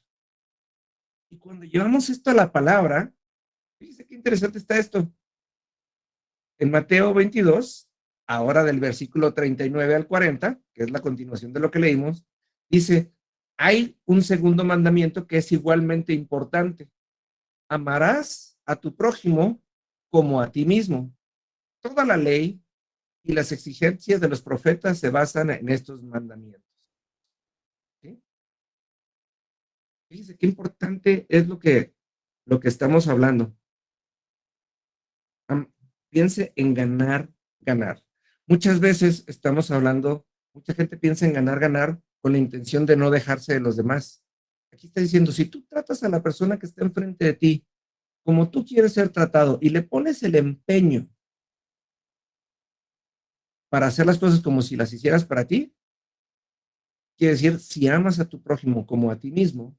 Y cuando llevamos esto a la palabra, fíjese qué interesante está esto. En Mateo 22, ahora del versículo 39 al 40, que es la continuación de lo que leímos, dice, hay un segundo mandamiento que es igualmente importante. Amarás a tu prójimo como a ti mismo. Toda la ley y las exigencias de los profetas se basan en estos mandamientos. ¿Sí? Fíjense qué importante es lo que estamos hablando. Piense en ganar, ganar. Muchas veces estamos hablando, mucha gente piensa en ganar, ganar con la intención de no dejarse de los demás. Aquí está diciendo, si tú tratas a la persona que está enfrente de ti como tú quieres ser tratado y le pones el empeño para hacer las cosas como si las hicieras para ti, quiere decir, si amas a tu prójimo como a ti mismo,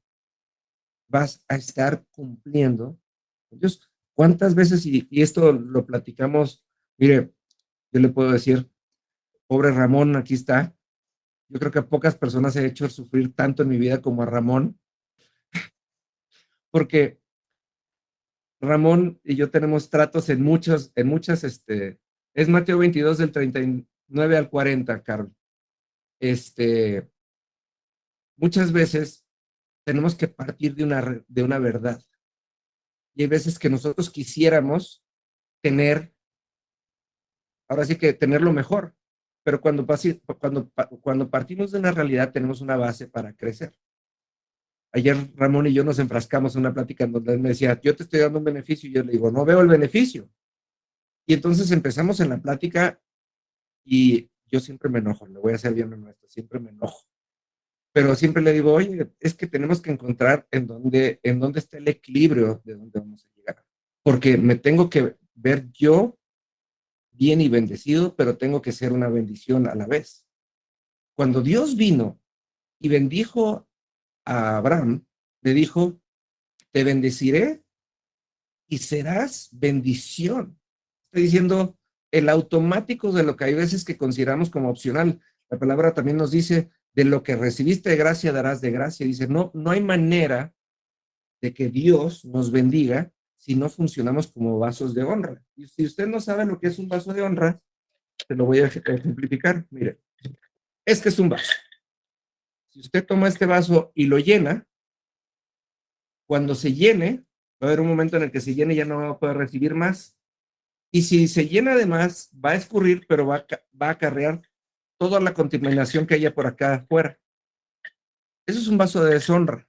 vas a estar cumpliendo. Entonces, ¿cuántas veces, y esto lo platicamos, mire, yo le puedo decir, pobre Ramón, aquí está. Yo creo que a pocas personas he hecho sufrir tanto en mi vida como a Ramón, porque Ramón y yo tenemos tratos es Mateo 22 del 39 al 40, Carlos. Muchas veces tenemos que partir de una verdad. Y hay veces que nosotros quisiéramos tener, ahora sí que tener lo mejor, pero cuando partimos de una realidad tenemos una base para crecer. Ayer Ramón y yo nos enfrascamos en una plática en donde él me decía, yo te estoy dando un beneficio, y yo le digo, no veo el beneficio. Y entonces empezamos en la plática y yo siempre me enojo, le voy a ser bien honesto, siempre me enojo. Pero siempre le digo, oye, es que tenemos que encontrar en dónde está el equilibrio de dónde vamos a llegar. Porque me tengo que ver yo bien y bendecido, pero tengo que ser una bendición a la vez. Cuando Dios vino y bendijo a Abraham, le dijo, te bendeciré y serás bendición. Está diciendo el automático de lo que hay veces que consideramos como opcional. La palabra también nos dice, de lo que recibiste de gracia darás de gracia. Dice, no, no hay manera de que Dios nos bendiga si no funcionamos como vasos de honra. Y si usted no sabe lo que es un vaso de honra, te lo voy a ejemplificar. Mire, este es un vaso. Si usted toma este vaso y lo llena, cuando se llene, va a haber un momento en el que se llene y ya no va a poder recibir más. Y si se llena de más, va a escurrir, pero va a acarrear toda la contaminación que haya por acá afuera. Eso es un vaso de deshonra.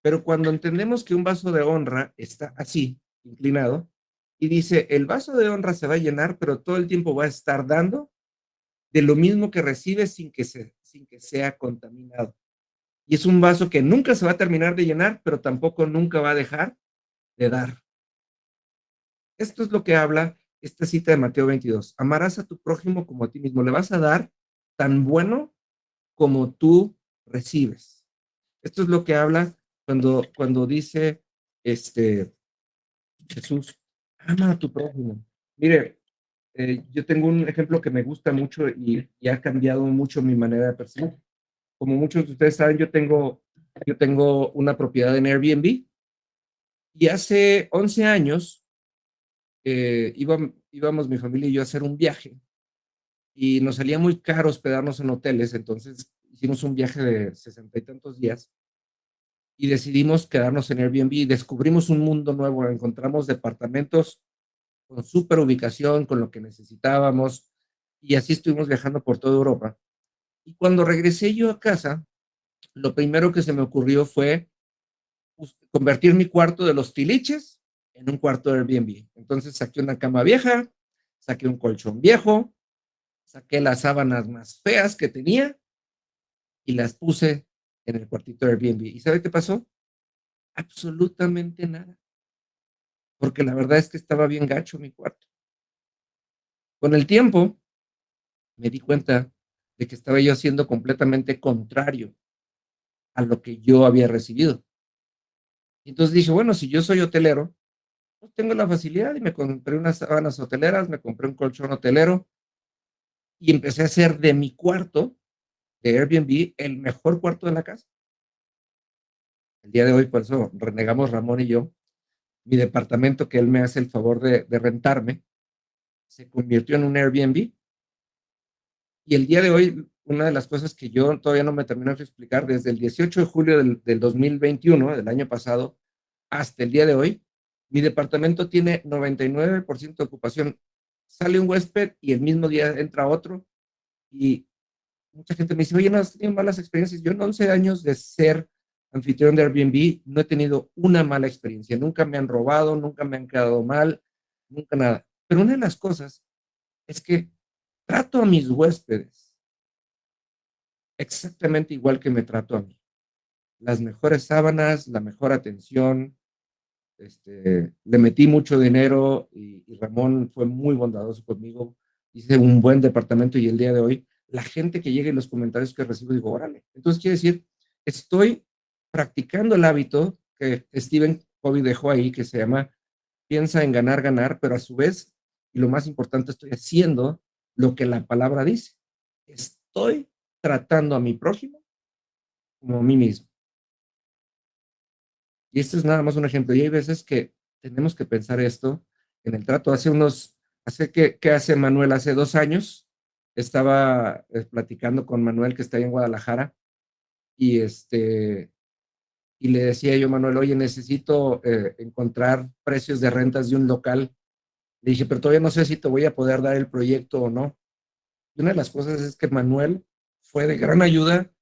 Pero cuando entendemos que un vaso de honra está así, inclinado, y dice, el vaso de honra se va a llenar, pero todo el tiempo va a estar dando, de lo mismo que recibes sin que sea contaminado. Y es un vaso que nunca se va a terminar de llenar, pero tampoco nunca va a dejar de dar. Esto es lo que habla esta cita de Mateo 22. Amarás a tu prójimo como a ti mismo. Le vas a dar tan bueno como tú recibes. Esto es lo que habla cuando dice Jesús, ama a tu prójimo. Mire, yo tengo un ejemplo que me gusta mucho y ha cambiado mucho mi manera de percibir. Como muchos de ustedes saben, yo tengo una propiedad en Airbnb y hace 11 años íbamos mi familia y yo a hacer un viaje y nos salía muy caro hospedarnos en hoteles, entonces hicimos un viaje de 60 y tantos días y decidimos quedarnos en Airbnb y descubrimos un mundo nuevo, encontramos departamentos con súper ubicación, con lo que necesitábamos y así estuvimos viajando por toda Europa. Y cuando regresé yo a casa, lo primero que se me ocurrió fue convertir mi cuarto de los tiliches en un cuarto de Airbnb. Entonces saqué una cama vieja, saqué un colchón viejo, saqué las sábanas más feas que tenía y las puse en el cuartito de Airbnb. ¿Y sabe qué pasó? Absolutamente nada, porque la verdad es que estaba bien gacho mi cuarto. Con el tiempo me di cuenta de que estaba yo haciendo completamente contrario a lo que yo había recibido. Y entonces dije, bueno, si yo soy hotelero, pues tengo la facilidad y me compré unas sábanas hoteleras, me compré un colchón hotelero y empecé a hacer de mi cuarto de Airbnb el mejor cuarto de la casa. El día de hoy, por eso renegamos Ramón y yo, mi departamento que él me hace el favor de rentarme, se convirtió en un Airbnb. Y el día de hoy, una de las cosas que yo todavía no me termino de explicar, desde el 18 de julio del 2021, del año pasado, hasta el día de hoy, mi departamento tiene 99% de ocupación. Sale un huésped y el mismo día entra otro y mucha gente me dice, oye, ¿no has tenido malas experiencias? Yo en 11 años de ser anfitrión de Airbnb no he tenido una mala experiencia. Nunca me han robado, nunca me han quedado mal, nunca nada. Pero una de las cosas es que trato a mis huéspedes exactamente igual que me trato a mí. Las mejores sábanas, la mejor atención. Le metí mucho dinero y Ramón fue muy bondadoso conmigo. Hice un buen departamento y el día de hoy, la gente que llega y los comentarios que recibo, digo, órale. Entonces, quiere decir, estoy practicando el hábito que Stephen Covey dejó ahí, que se llama piensa en ganar, ganar, pero a su vez, y lo más importante, estoy haciendo lo que la palabra dice. Estoy tratando a mi prójimo como a mí mismo. Y esto es nada más un ejemplo. Y hay veces que tenemos que pensar esto en el trato. ¿Qué hace Manuel? Hace 2 años estaba platicando con Manuel, que está ahí en Guadalajara, y, y le decía yo, Manuel, oye, necesito encontrar precios de rentas de un local. Le dije, pero todavía no sé si te voy a poder dar el proyecto o no. Y una de las cosas es que Manuel fue de gran ayuda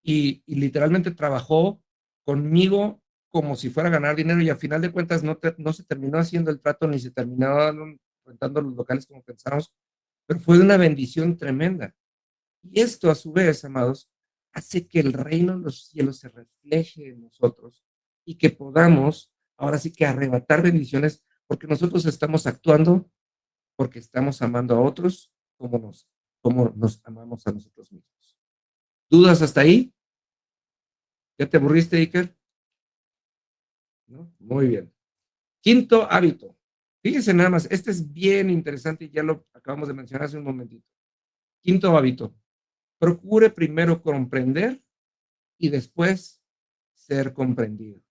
y literalmente trabajó conmigo como si fuera a ganar dinero y al final de cuentas no se terminó haciendo el trato ni se terminaron rentando los locales como pensábamos, pero fue una bendición tremenda. Y esto a su vez, amados, hace que el reino de los cielos se refleje en nosotros y que podamos ahora sí que arrebatar bendiciones porque nosotros estamos actuando, porque estamos amando a otros como nos amamos a nosotros mismos. ¿Dudas hasta ahí? ¿Ya te aburriste, Iker? ¿No? Muy bien. Quinto hábito. Fíjense nada más, este es bien interesante y ya lo acabamos de mencionar hace un momentito. Quinto hábito. Procure primero comprender y después ser comprendido.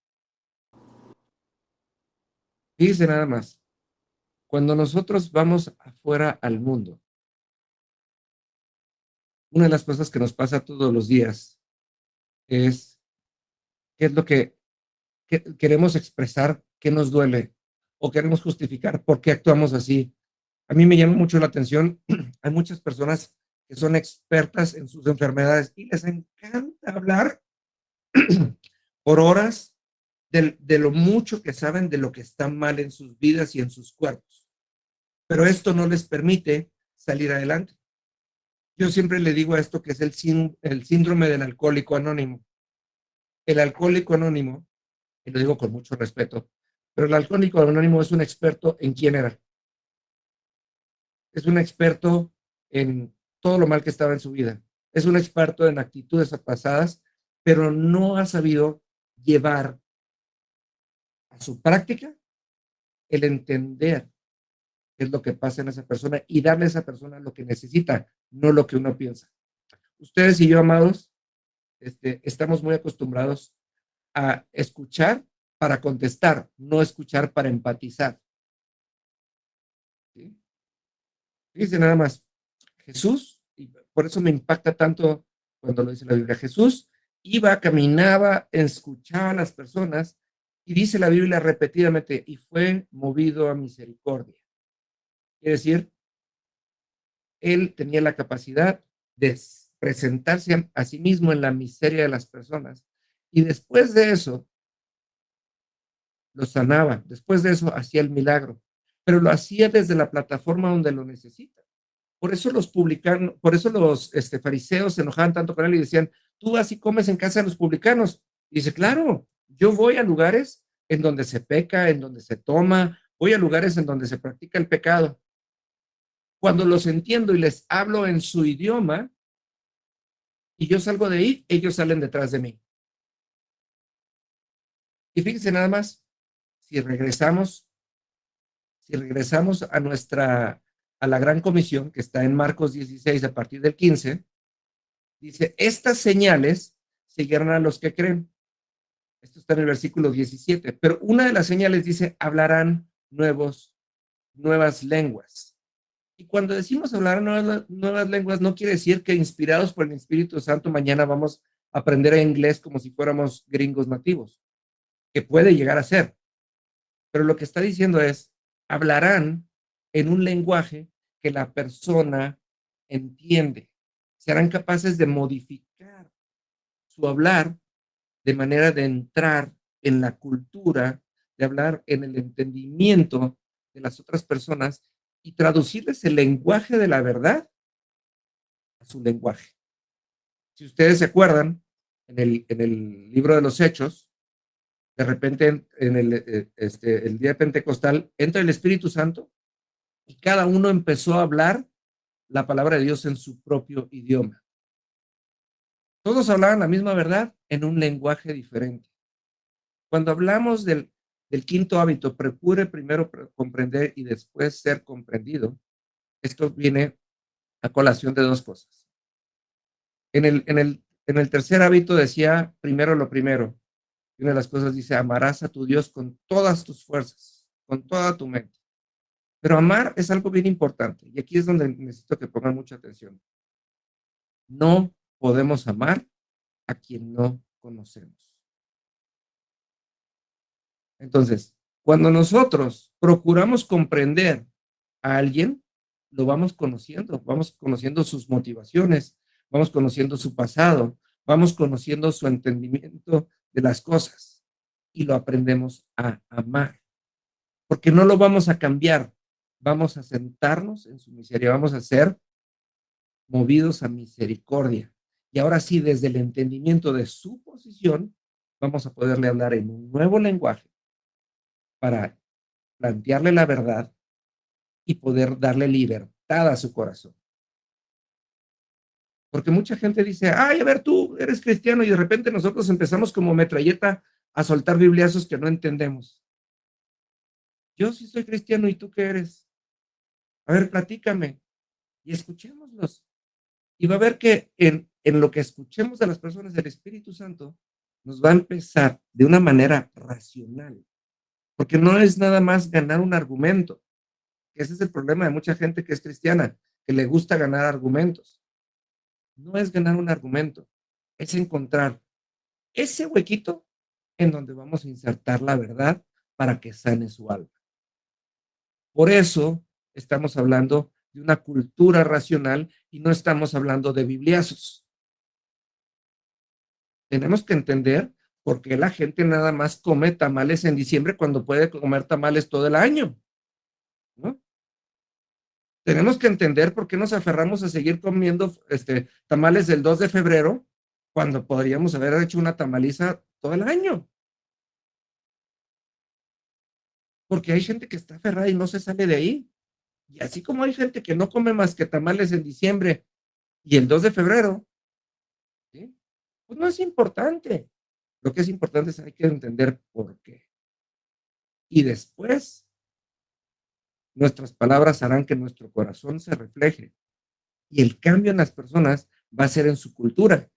Fíjense nada más. Cuando nosotros vamos afuera al mundo, una de las cosas que nos pasa todos los días es qué es lo que queremos expresar, qué nos duele o queremos justificar por qué actuamos así. A mí me llama mucho la atención, hay muchas personas que son expertas en sus enfermedades y les encanta hablar por horas de lo mucho que saben de lo que está mal en sus vidas y en sus cuerpos. Pero esto no les permite salir adelante. Yo siempre le digo a esto que es el síndrome del alcohólico anónimo. El alcohólico anónimo, y lo digo con mucho respeto, pero el alcohólico anónimo es un experto en quién era. Es un experto en todo lo mal que estaba en su vida. Es un experto en actitudes pasadas, pero no ha sabido llevar a su práctica el entender qué es lo que pasa en esa persona y darle a esa persona lo que necesita, no lo que uno piensa. Ustedes y yo, amados, estamos muy acostumbrados a escuchar para contestar, no escuchar para empatizar. ¿Sí? Fíjense nada más, Jesús, y por eso me impacta tanto cuando lo dice la Biblia, Jesús iba, caminaba, escuchaba a las personas y dice la Biblia repetidamente, y fue movido a misericordia. Quiere decir, él tenía la capacidad de presentarse a sí mismo en la miseria de las personas y después de eso lo sanaba, después de eso hacía el milagro, pero lo hacía desde la plataforma donde lo necesita. Por eso los publicanos, por eso los fariseos se enojaban tanto con él y decían, tú vas y comes en casa de los publicanos. Y dice, claro, yo voy a lugares en donde se peca, en donde se toma, voy a lugares en donde se practica el pecado. Cuando los entiendo y les hablo en su idioma y yo salgo de ahí, ellos salen detrás de mí. Y fíjense nada más, si regresamos, si regresamos a la gran comisión que está en Marcos 16 a partir del 15, dice, estas señales seguirán a los que creen. Esto está en el versículo 17, pero una de las señales dice, hablarán nuevas lenguas. Y cuando decimos hablar nuevas lenguas, no quiere decir que inspirados por el Espíritu Santo mañana vamos a aprender inglés como si fuéramos gringos nativos, que puede llegar a ser. Pero lo que está diciendo es, hablarán en un lenguaje que la persona entiende. Serán capaces de modificar su hablar de manera de entrar en la cultura, de hablar en el entendimiento de las otras personas y traducirles el lenguaje de la verdad a su lenguaje. Si ustedes se acuerdan, en el libro de los Hechos, de repente el día de Pentecostal entra el Espíritu Santo y cada uno empezó a hablar la palabra de Dios en su propio idioma. Todos hablaban la misma verdad en un lenguaje diferente. Cuando hablamos del quinto hábito, procure primero comprender y después ser comprendido, esto viene a colación de dos cosas. En el tercer hábito decía primero lo primero. Y una de las cosas dice, amarás a tu Dios con todas tus fuerzas, con toda tu mente. Pero amar es algo bien importante. Y aquí es donde necesito que pongan mucha atención. No podemos amar a quien no conocemos. Entonces, cuando nosotros procuramos comprender a alguien, lo vamos conociendo sus motivaciones, vamos conociendo su pasado, vamos conociendo su entendimiento de las cosas y lo aprendemos a amar, porque no lo vamos a cambiar, vamos a sentarnos en su miseria, vamos a ser movidos a misericordia. Y ahora sí, desde el entendimiento de su posición, vamos a poderle hablar en un nuevo lenguaje para plantearle la verdad y poder darle libertad a su corazón. Porque mucha gente dice, ay, a ver, tú eres cristiano y de repente nosotros empezamos como metralleta a soltar bibliazos que no entendemos. Yo sí soy cristiano y tú qué eres. A ver, platícame y escuchémoslos. Y va a ver que en lo que escuchemos de las personas del Espíritu Santo nos va a empezar de una manera racional. Porque no es nada más ganar un argumento. Ese es el problema de mucha gente que es cristiana, que le gusta ganar argumentos. No es ganar un argumento, es encontrar ese huequito en donde vamos a insertar la verdad para que sane su alma. Por eso estamos hablando de una cultura racional y no estamos hablando de bibliazos. Tenemos que entender por qué la gente nada más come tamales en diciembre cuando puede comer tamales todo el año, ¿no? Tenemos que entender por qué nos aferramos a seguir comiendo tamales del 2 de febrero cuando podríamos haber hecho una tamaliza todo el año. Porque hay gente que está aferrada y no se sale de ahí. Y así como hay gente que no come más que tamales en diciembre y el 2 de febrero, ¿sí? Pues no es importante. Lo que es importante es hay que entender por qué. Y después nuestras palabras harán que nuestro corazón se refleje. Y el cambio en las personas va a ser en su cultura.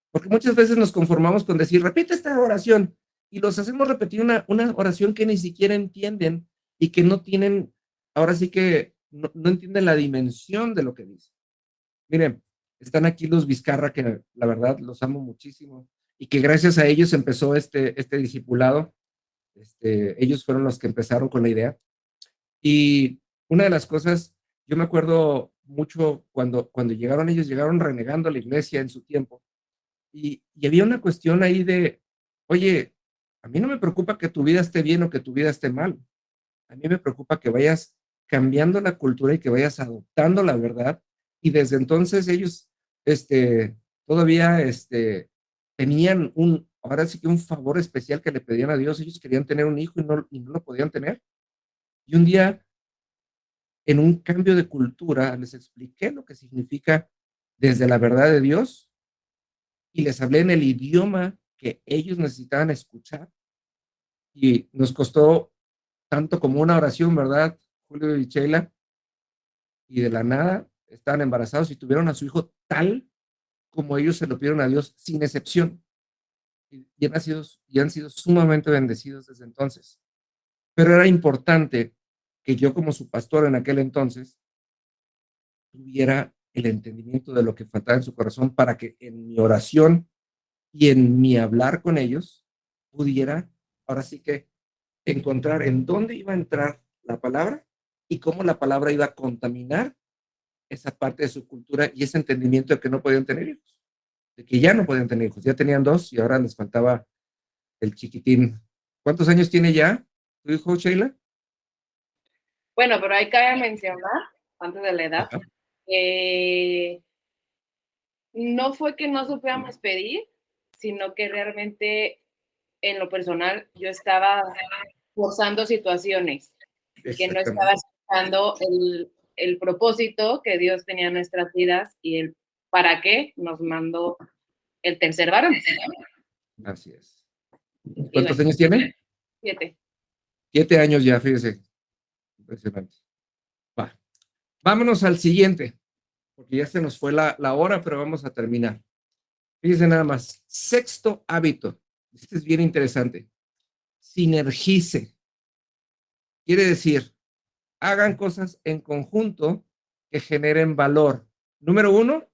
Porque muchas veces nos conformamos con decir, repite esta oración, y los hacemos repetir una oración que ni siquiera entienden y que no tienen, ahora sí que no entienden la dimensión de lo que dicen. Miren, están aquí los Vizcarra, que la verdad los amo muchísimo, y que gracias a ellos empezó este discipulado. Ellos fueron los que empezaron con la idea. Y una de las cosas, yo me acuerdo mucho cuando llegaron ellos, llegaron renegando a la iglesia en su tiempo, y había una cuestión ahí de, oye, a mí no me preocupa que tu vida esté bien o que tu vida esté mal. A mí me preocupa que vayas cambiando la cultura y que vayas adoptando la verdad. Y desde entonces ellos, todavía, tenían ahora sí que un favor especial que le pedían a Dios. Ellos querían tener un hijo y no lo podían tener. Y un día, en un cambio de cultura, les expliqué lo que significa desde la verdad de Dios y les hablé en el idioma que ellos necesitaban escuchar. Y nos costó tanto como una oración, ¿verdad, Julio y Sheila? Y de la nada estaban embarazados y tuvieron a su hijo tal como ellos se lo pidieron a Dios, sin excepción. Y han sido sumamente bendecidos desde entonces. Pero era importante que yo, como su pastor en aquel entonces, tuviera el entendimiento de lo que faltaba en su corazón para que en mi oración y en mi hablar con ellos pudiera, ahora sí que, encontrar en dónde iba a entrar la palabra y cómo la palabra iba a contaminar esa parte de su cultura y ese entendimiento de que no podían tener hijos, de que ya no podían tener hijos, ya tenían dos y ahora les faltaba el chiquitín. ¿Cuántos años tiene ya tu hijo, Sheila? Bueno, pero ahí cabe mencionar, antes de la edad, Ajá. no fue que no supiéramos pedir, sino que realmente en lo personal yo estaba forzando situaciones y que no estaba Exactamente. escuchando el propósito que Dios tenía en nuestras vidas y el para qué nos mandó el tercer varón. Así es. Y ¿Cuántos bueno, años tiene? 7. 7 años ya, fíjese. Impresionante. Va. Vámonos al siguiente, porque ya se nos fue la hora, pero vamos a terminar. Fíjense nada más. Sexto hábito. Este es bien interesante. Sinergice. Quiere decir, hagan cosas en conjunto que generen valor. Número uno,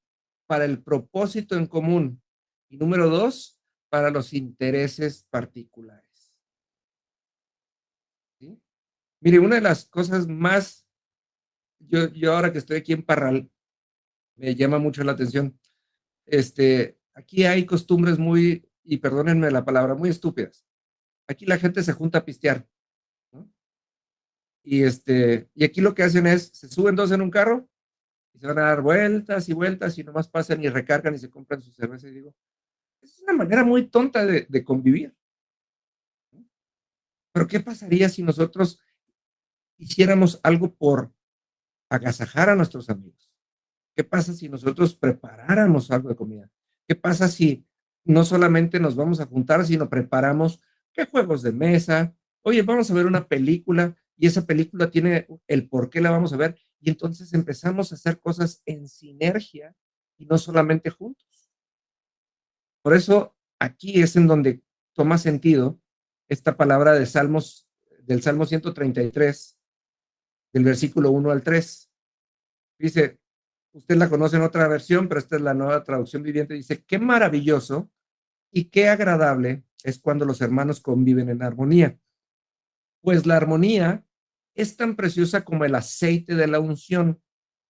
para el propósito en común. Y número dos, para los intereses particulares. ¿Sí? Mire, una de las cosas más, yo ahora que estoy aquí en Parral, me llama mucho la atención. Aquí hay costumbres muy, y perdónenme la palabra, muy estúpidas. Aquí la gente se junta a pistear, ¿no? Y aquí lo que hacen es, se suben dos en un carro y se van a dar vueltas y vueltas y nomás pasan y recargan y se compran su cerveza. Y digo, es una manera muy tonta de convivir, ¿no? Pero ¿qué pasaría si nosotros hiciéramos algo por agasajar a nuestros amigos? ¿Qué pasa si nosotros preparáramos algo de comida? ¿Qué pasa si no solamente nos vamos a juntar, sino preparamos qué juegos de mesa? Oye, vamos a ver una película y esa película tiene el por qué la vamos a ver y entonces empezamos a hacer cosas en sinergia y no solamente juntos. Por eso aquí es en donde toma sentido esta palabra de Salmos, del Salmo 133, del versículo 1 al 3. Dice, usted la conoce en otra versión, pero esta es la nueva traducción viviente. Dice, qué maravilloso y qué agradable es cuando los hermanos conviven en armonía. Pues la armonía es tan preciosa como el aceite de la unción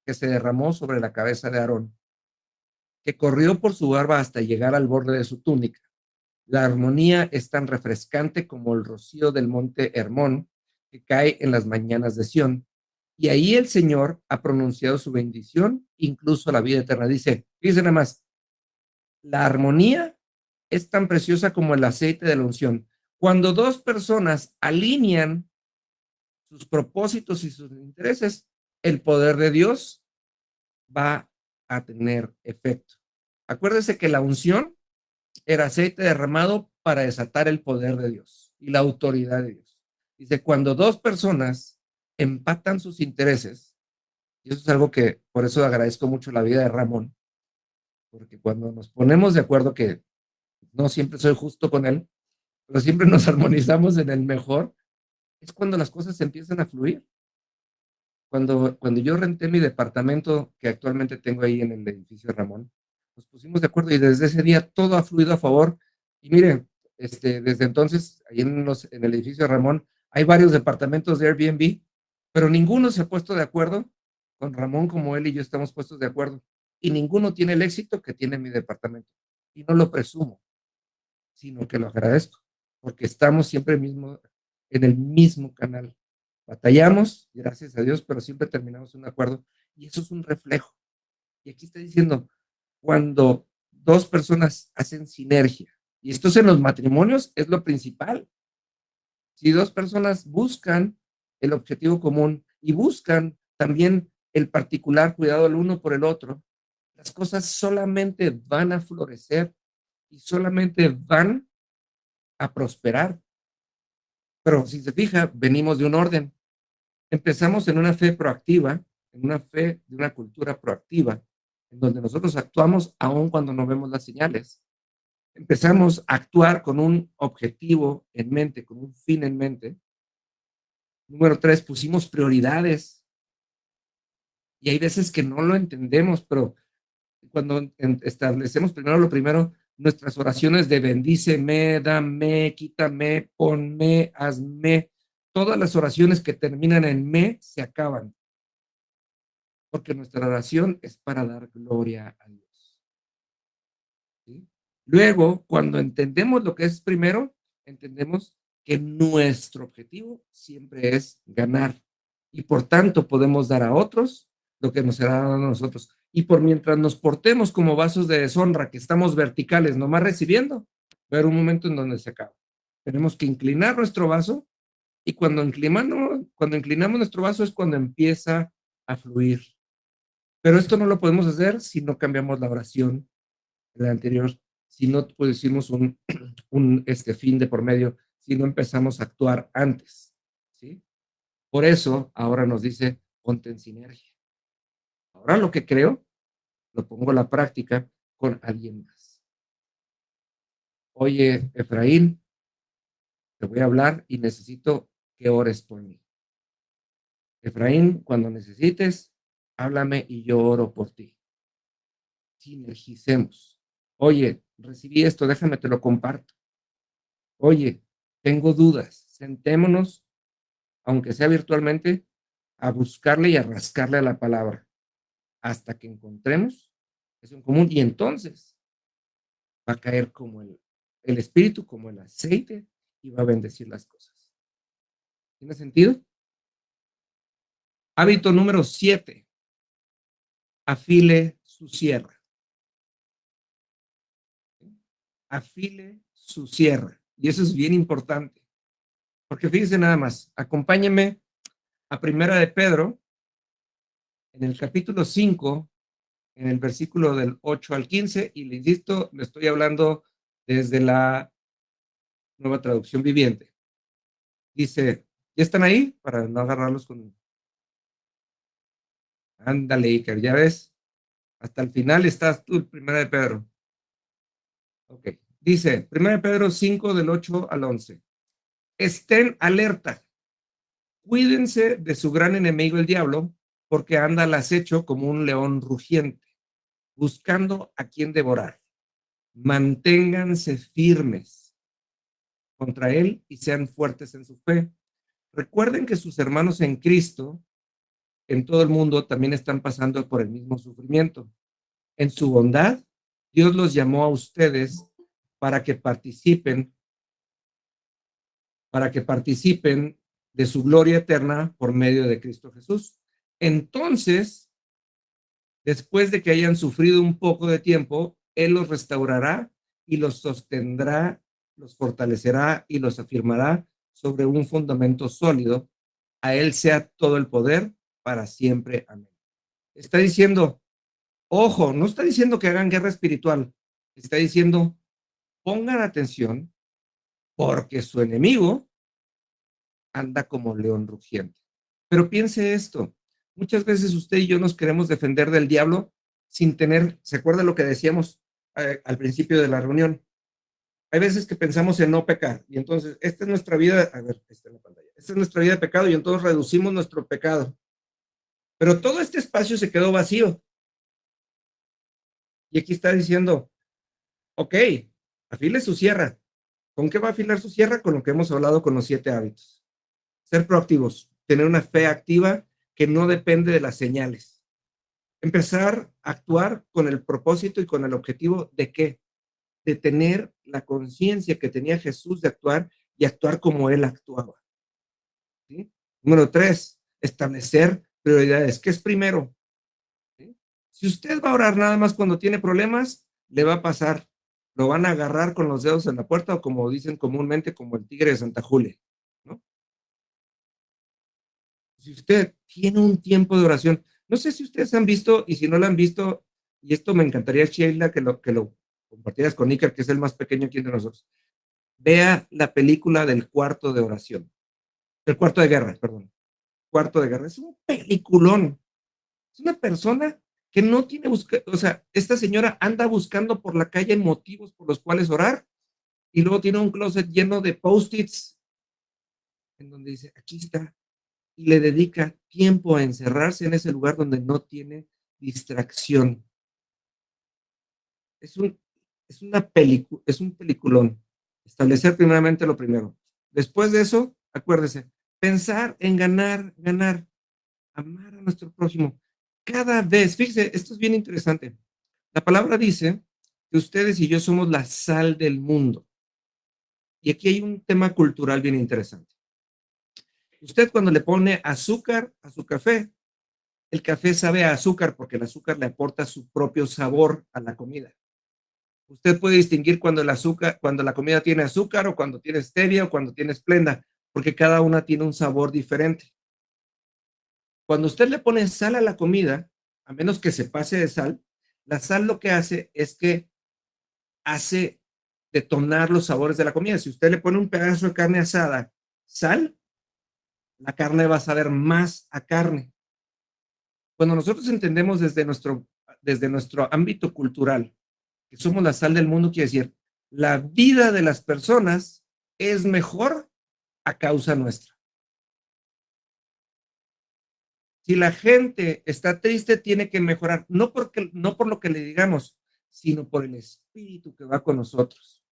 que se derramó sobre la cabeza de Aarón, que corrió por su barba hasta llegar al borde de su túnica. La armonía es tan refrescante como el rocío del monte Hermón que cae en las mañanas de Sión. Y ahí el Señor ha pronunciado su bendición, incluso la vida eterna. Dice, fíjense nada más, la armonía es tan preciosa como el aceite de la unción. Cuando dos personas alinean sus propósitos y sus intereses, el poder de Dios va a tener efecto. Acuérdense que la unción era aceite derramado para desatar el poder de Dios y la autoridad de Dios. Dice, cuando dos personas empatan sus intereses, y eso es algo que por eso agradezco mucho la vida de Ramón, porque cuando nos ponemos de acuerdo, que no siempre soy justo con él, pero siempre nos armonizamos en el mejor, es cuando las cosas empiezan a fluir. Cuando yo renté mi departamento que actualmente tengo ahí en el edificio de Ramón, nos pusimos de acuerdo y desde ese día todo ha fluido a favor. Y miren, desde entonces, ahí en el edificio de Ramón, hay varios departamentos de Airbnb, pero ninguno se ha puesto de acuerdo con Ramón como él y yo estamos puestos de acuerdo. Y ninguno tiene el éxito que tiene mi departamento. Y no lo presumo, sino que lo agradezco, porque estamos siempre en el mismo canal. Batallamos, gracias a Dios, pero siempre terminamos un acuerdo y eso es un reflejo. Y aquí está diciendo, cuando dos personas hacen sinergia, y esto es en los matrimonios, es lo principal. Si dos personas buscan el objetivo común y buscan también el particular cuidado el uno por el otro, las cosas solamente van a florecer y solamente van a prosperar. Pero si se fija, venimos de un orden. Empezamos en una fe proactiva, en una fe de una cultura proactiva, en donde nosotros actuamos aun cuando no vemos las señales. Empezamos a actuar con un objetivo en mente, con un fin en mente. Número 3, pusimos prioridades. Y hay veces que no lo entendemos, pero cuando establecemos primero lo primero, nuestras oraciones de bendíceme, dame, quítame, ponme, hazme, todas las oraciones que terminan en me se acaban, porque nuestra oración es para dar gloria a Dios. ¿Sí? Luego, cuando entendemos lo que es primero, entendemos que nuestro objetivo siempre es ganar y por tanto podemos dar a otros lo que nos será dado a nosotros. Y por mientras nos portemos como vasos de deshonra, que estamos verticales, nomás recibiendo, va a haber un momento en donde se acaba. Tenemos que inclinar nuestro vaso y cuando inclinamos nuestro vaso es cuando empieza a fluir. Pero esto no lo podemos hacer si no cambiamos la oración en la anterior, si no pusimos un fin de por medio, si no empezamos a actuar antes. ¿Sí? Por eso ahora nos dice, ponte en sinergia. Ahora lo que creo, lo pongo a la práctica con alguien más. Oye, Efraín, te voy a hablar y necesito que ores por mí. Efraín, cuando necesites, háblame y yo oro por ti. Sinergicemos. Oye, recibí esto, déjame, te lo comparto. Oye, tengo dudas, sentémonos, aunque sea virtualmente, a buscarle y a rascarle a la palabra hasta que encontremos eso en común y entonces va a caer como el espíritu, como el aceite y va a bendecir las cosas. ¿Tiene sentido? Hábito número 7. Afile su sierra. Afile su sierra. Y eso es bien importante. Porque fíjense nada más, acompáñenme a Primera de Pedro, en el capítulo 5, en el versículo del 8 al 15, y le insisto, le estoy hablando desde la Nueva Traducción Viviente. Dice, ¿ya están ahí? Para no agarrarlos con... Ándale, Iker, ya ves, hasta el final estás tú, Primera de Pedro. Ok, dice, Primera de Pedro 5, del 8 al 11. Estén alerta, cuídense de su gran enemigo el diablo, porque anda al acecho como un león rugiente, buscando a quien devorar. Manténganse firmes contra él y sean fuertes en su fe. Recuerden que sus hermanos en Cristo, en todo el mundo, también están pasando por el mismo sufrimiento. En su bondad, Dios los llamó a ustedes para que participen de su gloria eterna por medio de Cristo Jesús. Entonces, después de que hayan sufrido un poco de tiempo, Él los restaurará y los sostendrá, los fortalecerá y los afirmará sobre un fundamento sólido. A Él sea todo el poder para siempre. Amén. Está diciendo, ojo, no está diciendo que hagan guerra espiritual, está diciendo, pongan atención porque su enemigo anda como león rugiente. Pero piense esto, muchas veces usted y yo nos queremos defender del diablo sin tener, ¿se acuerda lo que decíamos al principio de la reunión? Hay veces que pensamos en no pecar y entonces esta es nuestra vida, a ver, esta en la pantalla, esta es nuestra vida de pecado y entonces reducimos nuestro pecado. Pero todo este espacio se quedó vacío. Y aquí está diciendo, ok, afile su sierra. ¿Con qué va a afilar su sierra? Con lo que hemos hablado con los 7 hábitos. Ser proactivos, tener una fe activa que no depende de las señales. Empezar a actuar con el propósito y con el objetivo de qué? De tener la conciencia que tenía Jesús de actuar y actuar como Él actuaba. ¿Sí? Número 3, establecer prioridades. ¿Qué es primero? ¿Sí? Si usted va a orar nada más cuando tiene problemas, le va a pasar. Lo van a agarrar con los dedos en la puerta o como dicen comúnmente, como el tigre de Santa Julia, ¿no? Si usted tiene un tiempo de oración, no sé si ustedes han visto, y si no lo han visto, y esto me encantaría, Sheila, que lo compartieras con Iker, que es el más pequeño aquí entre nosotros. Vea la película del cuarto de oración, del cuarto de guerra, perdón. Cuarto de guerra. Es un peliculón. Es una persona que no tiene o sea, esta señora anda buscando por la calle motivos por los cuales orar y luego tiene un closet lleno de post-its en donde dice, aquí está, y le dedica tiempo a encerrarse en ese lugar donde no tiene distracción. Es un, es un peliculón. Establecer primeramente lo primero. Después de eso, acuérdese, pensar en ganar, ganar, amar a nuestro prójimo. Cada vez, fíjese, esto es bien interesante. La palabra dice que ustedes y yo somos la sal del mundo. Y aquí hay un tema cultural bien interesante. Usted cuando le pone azúcar a su café, el café sabe a azúcar porque el azúcar le aporta su propio sabor a la comida. Usted puede distinguir cuando el azúcar, cuando la comida tiene azúcar o cuando tiene stevia o cuando tiene esplenda, porque cada una tiene un sabor diferente. Cuando usted le pone sal a la comida, a menos que se pase de sal, la sal lo que hace es que hace detonar los sabores de la comida. Si usted le pone un pedazo de carne asada, sal, la carne va a saber más a carne. Cuando nosotros entendemos desde nuestro ámbito cultural que somos la sal del mundo, quiere decir, la vida de las personas es mejor a causa nuestra. Si la gente está triste, tiene que mejorar, no por lo que le digamos, sino por el espíritu que va con nosotros.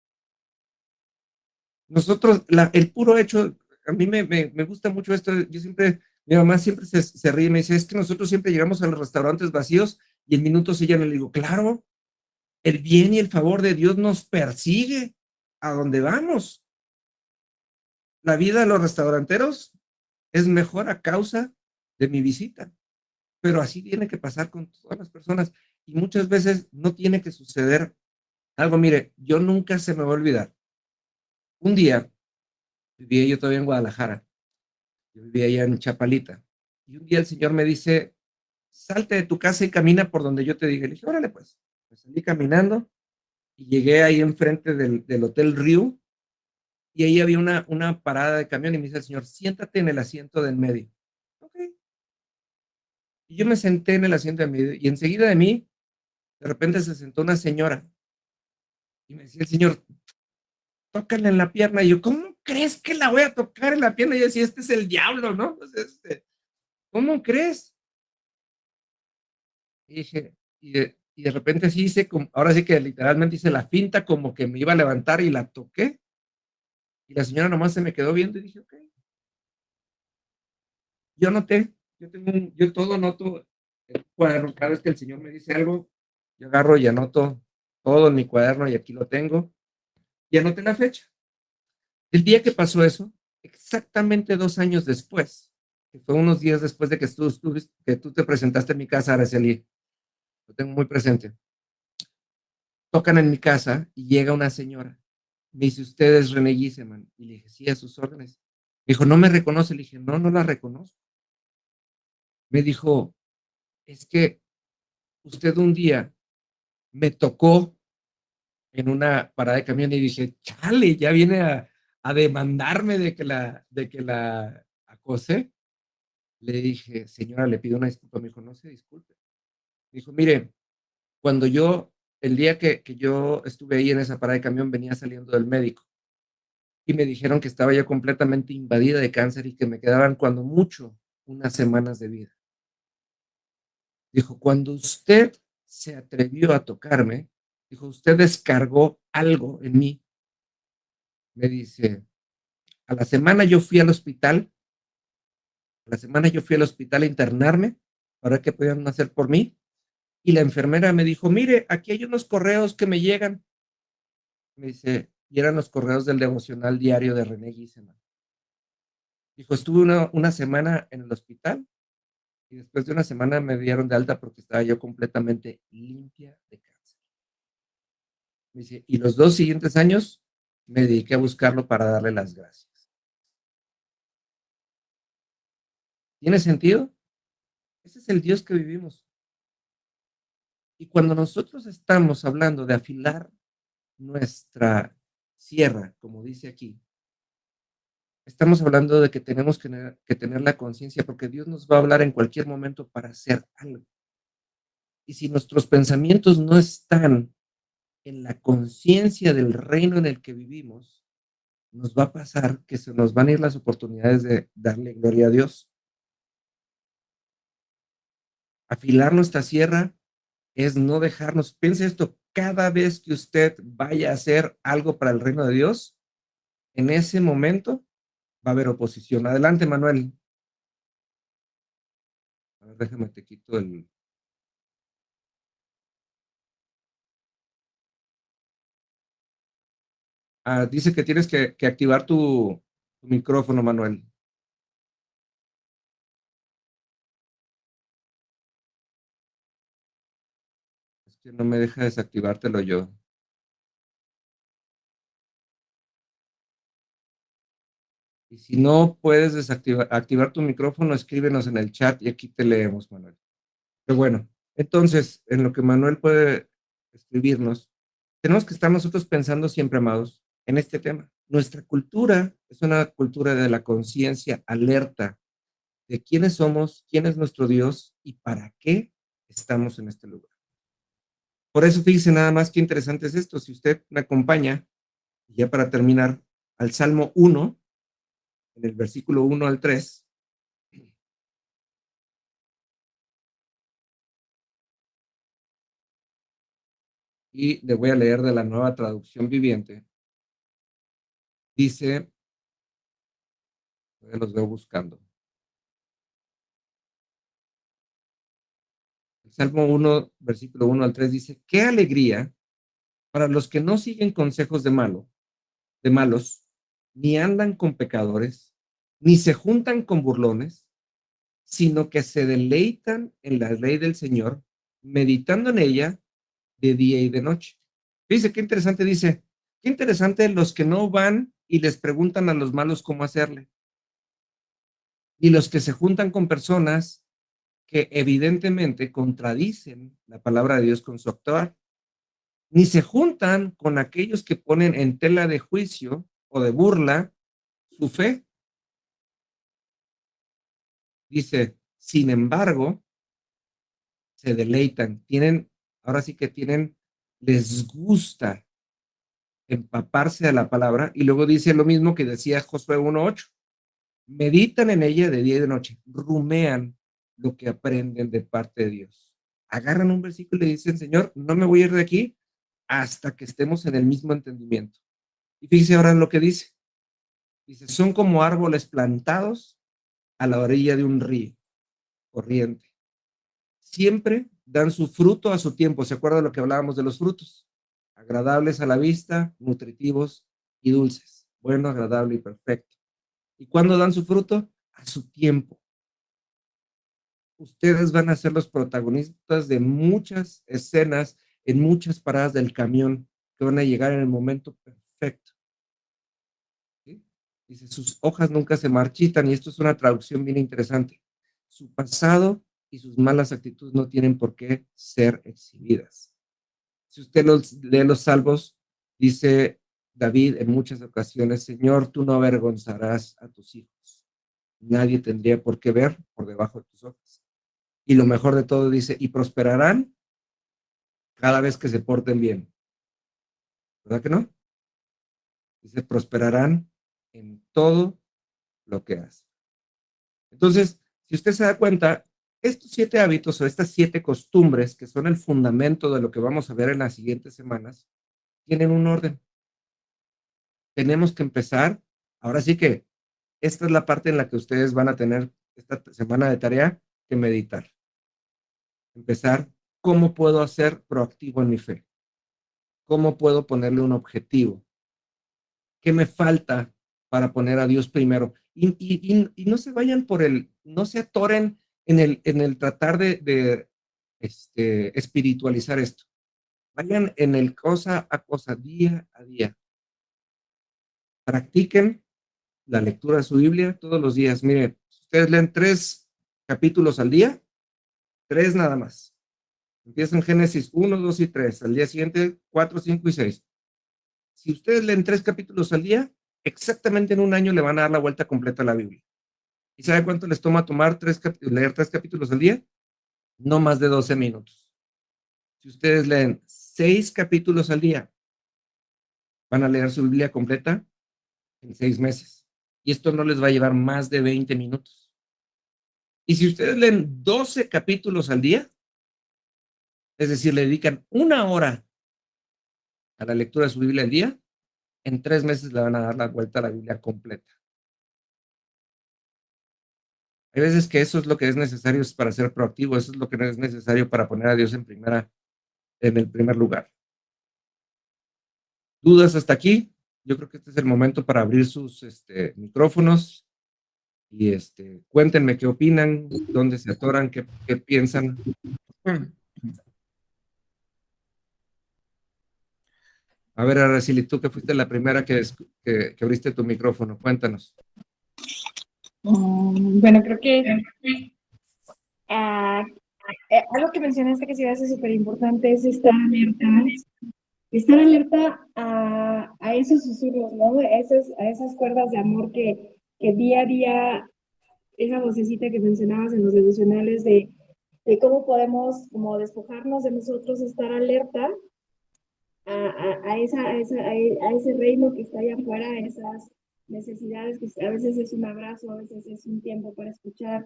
Nosotros, el puro hecho, a mí me gusta mucho esto, yo siempre, mi mamá siempre se ríe y me dice, es que nosotros siempre llegamos a los restaurantes vacíos y en minutos ella le digo, claro, el bien y el favor de Dios nos persigue a donde vamos. La vida de los restauranteros es mejor a causa de mi visita, pero así tiene que pasar con todas las personas y muchas veces no tiene que suceder algo. Mire, yo nunca se me va a olvidar. Un día vivía yo todavía en Guadalajara, yo vivía allá en Chapalita, y un día el Señor me dice, salte de tu casa y camina por donde yo te diga. Le dije, órale pues. Me salí caminando y llegué ahí enfrente del Hotel Riu y ahí había una parada de camión y me dice el Señor, siéntate en el asiento del medio. Ok. Y yo me senté en el asiento del medio y enseguida de mí, de repente se sentó una señora y me decía el Señor, tócale en la pierna. Y yo, ¿cómo crees que la voy a tocar en la pierna? Y yo decía, este es el diablo, ¿no? Pues ¿cómo crees? Y dije, y de repente sí hice, ahora sí que literalmente hice la finta como que me iba a levantar y la toqué. Y la señora nomás se me quedó viendo y dije, ok. Yo noté, yo todo anoto el cuaderno, cada vez que el Señor me dice algo, yo agarro y anoto todo en mi cuaderno y aquí lo tengo. Y anoté la fecha. El día que pasó eso, exactamente 2 años después, que fue unos días después de que que tú te presentaste en mi casa, Araceli. Lo tengo muy presente. Tocan en mi casa y llega una señora. Me dice, ¿usted es René Giseman? Y le dije, sí, a sus órdenes. Me dijo, ¿no me reconoce? Le dije, no, no la reconozco. Me dijo, es que usted un día me tocó en una parada de camión y dije, chale, ya viene a demandarme de que la acosé. Le dije, señora, le pido una disculpa. Me dijo, no se disculpe. Me dijo, mire, el día que yo estuve ahí en esa parada de camión, venía saliendo del médico y me dijeron que estaba yo completamente invadida de cáncer y que me quedaban cuando mucho unas semanas de vida. Dijo, cuando usted se atrevió a tocarme, dijo, usted descargó algo en mí. Me dice, a la semana yo fui al hospital, a la semana yo fui al hospital a internarme para ver qué podían hacer por mí. Y la enfermera me dijo, mire, aquí hay unos correos que me llegan. Me dice, y eran los correos del devocional diario de René Giseman. Dijo, estuve una semana en el hospital y después de una semana me dieron de alta porque estaba yo completamente limpia de cáncer. Me dice, y los 2 siguientes años me dediqué a buscarlo para darle las gracias. ¿Tiene sentido? Ese es el Dios que vivimos. Y cuando nosotros estamos hablando de afilar nuestra sierra, como dice aquí, estamos hablando de que tenemos que tener la conciencia porque Dios nos va a hablar en cualquier momento para hacer algo. Y si nuestros pensamientos no están en la conciencia del reino en el que vivimos, nos va a pasar que se nos van a ir las oportunidades de darle gloria a Dios. Afilar nuestra sierra es no dejarnos, piense esto, cada vez que usted vaya a hacer algo para el reino de Dios, en ese momento va a haber oposición. Adelante, Manuel. A ver, déjame, te quito el... dice que tienes que activar tu micrófono, Manuel. Es que no me deja desactivártelo yo. Y si no puedes activar tu micrófono, escríbenos en el chat y aquí te leemos, Manuel. Pero bueno, entonces, en lo que Manuel puede escribirnos, tenemos que estar nosotros pensando siempre, amados, en este tema. Nuestra cultura es una cultura de la conciencia alerta de quiénes somos, quién es nuestro Dios y para qué estamos en este lugar. Por eso, fíjese nada más qué interesante es esto. Si usted me acompaña, ya para terminar, al Salmo 1, en el versículo 1 al 3, y le voy a leer de la Nueva Traducción Viviente. Dice, los veo buscando. El Salmo 1, versículo 1 al 3 dice, qué alegría para los que no siguen consejos de malos, ni andan con pecadores, ni se juntan con burlones, sino que se deleitan en la ley del Señor, meditando en ella de día y de noche. Dice, qué interesante los que no van y les preguntan a los malos cómo hacerle, y los que se juntan con personas que evidentemente contradicen la palabra de Dios con su actuar, ni se juntan con aquellos que ponen en tela de juicio o de burla su fe. Dice, sin embargo, se deleitan, ahora sí que les gusta empaparse de la palabra, y luego dice lo mismo que decía Josué 1:8, meditan en ella de día y de noche, rumean lo que aprenden de parte de Dios. Agarran un versículo y dicen, Señor, no me voy a ir de aquí hasta que estemos en el mismo entendimiento. Y fíjese ahora en lo que dice. Dice, son como árboles plantados a la orilla de un río corriente. Siempre dan su fruto a su tiempo. ¿Se acuerda de lo que hablábamos de los frutos? Agradables a la vista, nutritivos y dulces. Bueno, agradable y perfecto. ¿Y cuándo dan su fruto? A su tiempo. ustedes van a ser los protagonistas de muchas escenas, en muchas paradas del camión, que van a llegar en el momento perfecto. ¿Sí? Dice, sus hojas nunca se marchitan, y esto es una traducción bien interesante. Su pasado y sus malas actitudes no tienen por qué ser exhibidas. Si usted lee los salmos, dice David en muchas ocasiones, Señor, tú no avergonzarás a tus hijos. Nadie tendría por qué ver por debajo de tus ojos. Y lo mejor de todo dice, y prosperarán cada vez que se porten bien. ¿Verdad que no? Dice, prosperarán en todo lo que hacen. Entonces, si usted se da cuenta, estos 7 hábitos o estas 7 costumbres, que son el fundamento de lo que vamos a ver en las siguientes semanas, tienen un orden. Tenemos que empezar. Ahora sí que esta es la parte en la que ustedes van a tener esta semana de tarea que meditar. Empezar, ¿cómo puedo ser proactivo en mi fe? ¿Cómo puedo ponerle un objetivo? ¿Qué me falta para poner a Dios primero? Y no se vayan no se atoren en el tratar de espiritualizar esto. Vayan en el cosa a cosa, día a día. Practiquen la lectura de su Biblia todos los días. Mire, ustedes leen 3 capítulos al día, 3 nada más. Empiezan Génesis 1, 2 y 3. Al día siguiente, 4, 5 y 6. Si ustedes leen 3 capítulos al día, exactamente en un año le van a dar la vuelta completa a la Biblia. ¿Y sabe cuánto les toma leer 3 capítulos al día? No más de 12 minutos. Si ustedes leen 6 capítulos al día, van a leer su Biblia completa en 6 meses. Y esto no les va a llevar más de 20 minutos. Y si ustedes leen 12 capítulos al día, es decir, le dedican 1 hora a la lectura de su Biblia al día, en 3 meses le van a dar la vuelta a la Biblia completa. Hay veces que eso es lo que es necesario para ser proactivo, eso es lo que es necesario para poner a Dios en el primer lugar. ¿Dudas hasta aquí? Yo creo que este es el momento para abrir sus micrófonos y cuéntenme qué opinan, dónde se atoran, qué piensan. A ver, Araceli, tú que fuiste la primera que abriste tu micrófono, cuéntanos. Bueno, creo que algo que mencionaste que sí va a ser súper importante es estar alerta a esos susurros, ¿no? A esas cuerdas de amor que día a día, esa vocecita que mencionabas en los devocionales de cómo podemos como despojarnos de nosotros, estar alerta a ese reino que está allá afuera, a esas necesidades que a veces es un abrazo, a veces es un tiempo para escuchar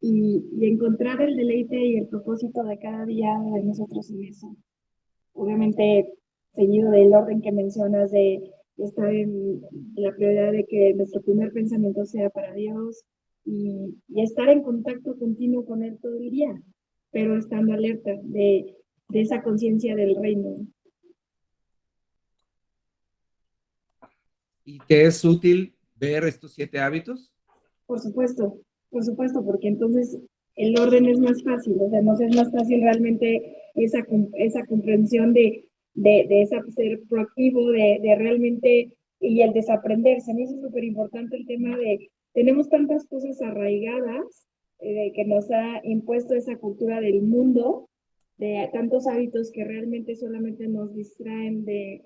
y encontrar el deleite y el propósito de cada día de nosotros en eso. Obviamente, seguido del orden que mencionas de estar en la prioridad de que nuestro primer pensamiento sea para Dios y estar en contacto continuo con Él todo el día, pero estando alerta de esa conciencia del reino. ¿Y te es útil ver estos 7 hábitos? Por supuesto, porque entonces el orden es más fácil, o sea, nos es más fácil realmente esa comprensión de esa ser proactivo, de realmente, y el desaprender. Se me hizo súper importante el tema de, tenemos tantas cosas arraigadas que nos ha impuesto esa cultura del mundo, de tantos hábitos que realmente solamente nos distraen de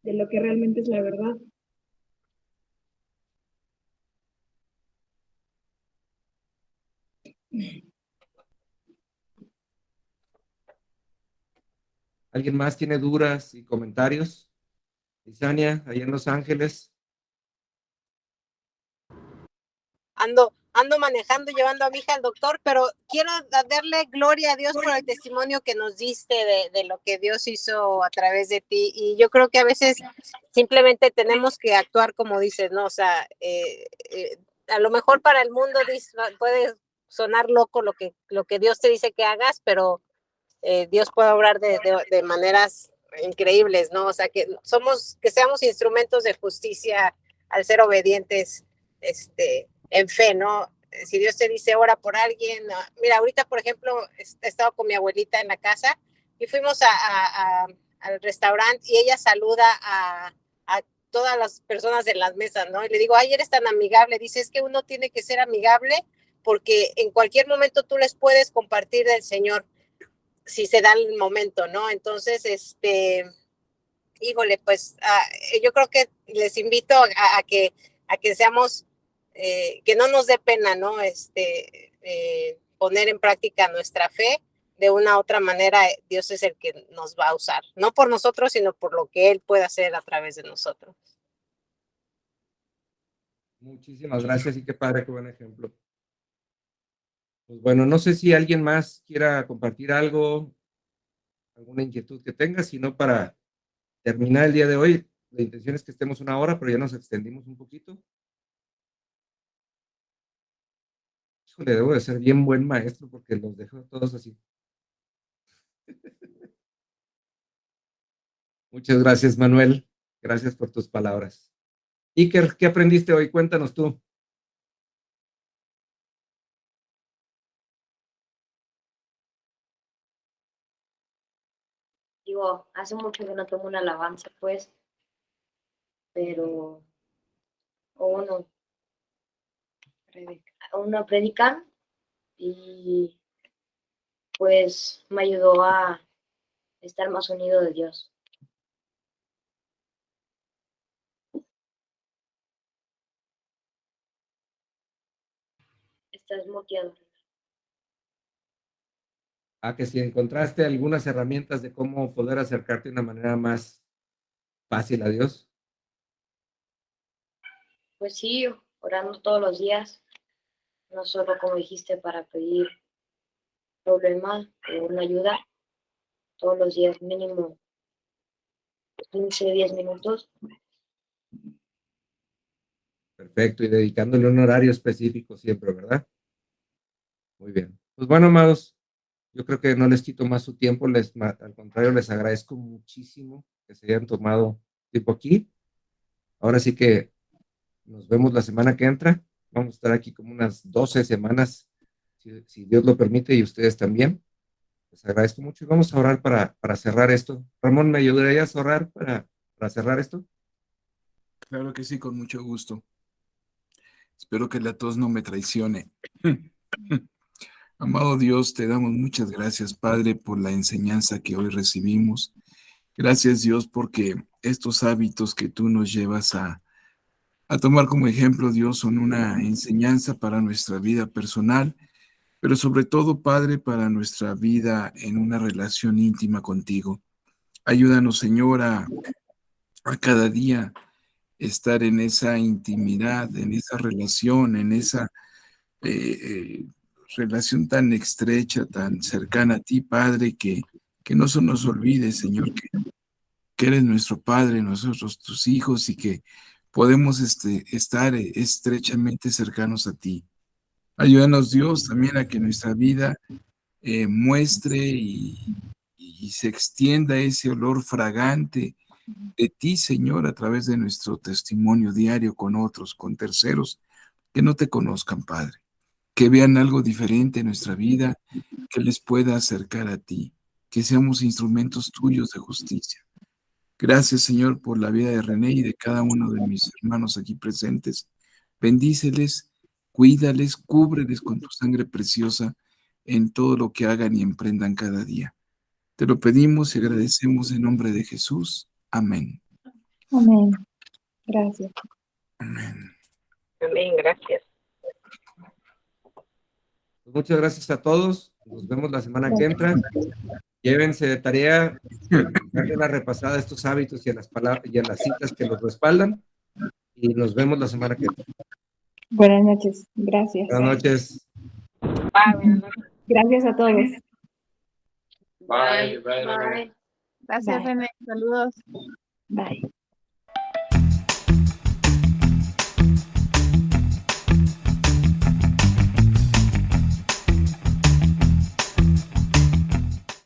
lo que realmente es la verdad. ¿Alguien más tiene dudas y comentarios? Isania, allá en Los Ángeles. Ando manejando, llevando a mi hija al doctor, pero quiero darle gloria a Dios por el testimonio que nos diste de lo que Dios hizo a través de ti. Y yo creo que a veces simplemente tenemos que actuar como dices, ¿no? O sea, a lo mejor para el mundo puede sonar loco lo que Dios te dice que hagas, pero Dios puede obrar de maneras increíbles, ¿no? O sea, que seamos instrumentos de justicia al ser obedientes, en fe, ¿no? si Dios te dice ora por alguien, mira, ahorita por ejemplo he estado con mi abuelita en la casa y fuimos al restaurante y ella saluda a todas las personas de las mesas, ¿no? Y le digo, ay, eres tan amigable. Dice, es que uno tiene que ser amigable porque en cualquier momento tú les puedes compartir del Señor, si se da el momento, ¿no? Entonces, híjole, pues yo creo que les invito a que seamos, que no nos dé pena, ¿no? Poner en práctica nuestra fe. De una u otra manera, Dios es el que nos va a usar, no por nosotros, sino por lo que Él puede hacer a través de nosotros. Muchísimas gracias y qué padre, qué buen ejemplo. Pues bueno, no sé si alguien más quiera compartir algo, alguna inquietud que tenga, sino para terminar el día de hoy. La intención es que estemos 1 hora, pero ya nos extendimos un poquito. Híjole, debo de ser bien buen maestro porque los dejo todos así. Muchas gracias, Manuel. Gracias por tus palabras. Iker, ¿qué aprendiste hoy? Cuéntanos tú. Digo, hace mucho que no tomo una alabanza, pues, pero uno predica y pues me ayudó a estar más unido de Dios. Estás muteado. Que si encontraste algunas herramientas de cómo poder acercarte de una manera más fácil a Dios. Pues sí, orando todos los días, no solo como dijiste para pedir problemas o una ayuda, todos los días mínimo 15, 10 minutos. Perfecto, y dedicándole un horario específico siempre, ¿verdad? Muy bien. Pues bueno, amados, yo creo que no les quito más su tiempo, al contrario, les agradezco muchísimo que se hayan tomado tiempo aquí. Ahora sí que nos vemos la semana que entra. Vamos a estar aquí como unas 12 semanas, si Dios lo permite, y ustedes también. Les agradezco mucho y vamos a orar para cerrar esto. Ramón, ¿me ayudarías a orar para cerrar esto? Claro que sí, con mucho gusto. Espero que la tos no me traicione. Amado Dios, te damos muchas gracias, Padre, por la enseñanza que hoy recibimos. Gracias, Dios, porque estos hábitos que tú nos llevas a tomar como ejemplo, Dios, son una enseñanza para nuestra vida personal, pero sobre todo, Padre, para nuestra vida en una relación íntima contigo. Ayúdanos, Señor, a cada día estar en esa intimidad, en esa relación, en esa relación tan estrecha, tan cercana a ti, Padre, que no se nos olvide, Señor, que eres nuestro Padre, nosotros tus hijos, y que podemos estar estrechamente cercanos a ti. Ayúdanos, Dios, también a que nuestra vida muestre y se extienda ese olor fragante de ti, Señor, a través de nuestro testimonio diario con otros, con terceros que no te conozcan, Padre, que vean algo diferente en nuestra vida, que les pueda acercar a ti, que seamos instrumentos tuyos de justicia. Gracias, Señor, por la vida de René y de cada uno de mis hermanos aquí presentes. Bendíceles, cuídales, cúbreles con tu sangre preciosa en todo lo que hagan y emprendan cada día. Te lo pedimos y agradecemos en nombre de Jesús. Amén. Amén. Gracias. Amén. Amén, gracias. Pues muchas gracias a todos. Nos vemos la semana que entra. Llévense de tarea, darle una repasada a estos hábitos y a las palabras y a las citas que los respaldan. Y nos vemos la semana que entra. Buenas noches. Gracias. Buenas noches. Bye. Gracias a todos. Bye. Bye. Gracias, Bye. René. Saludos. Bye.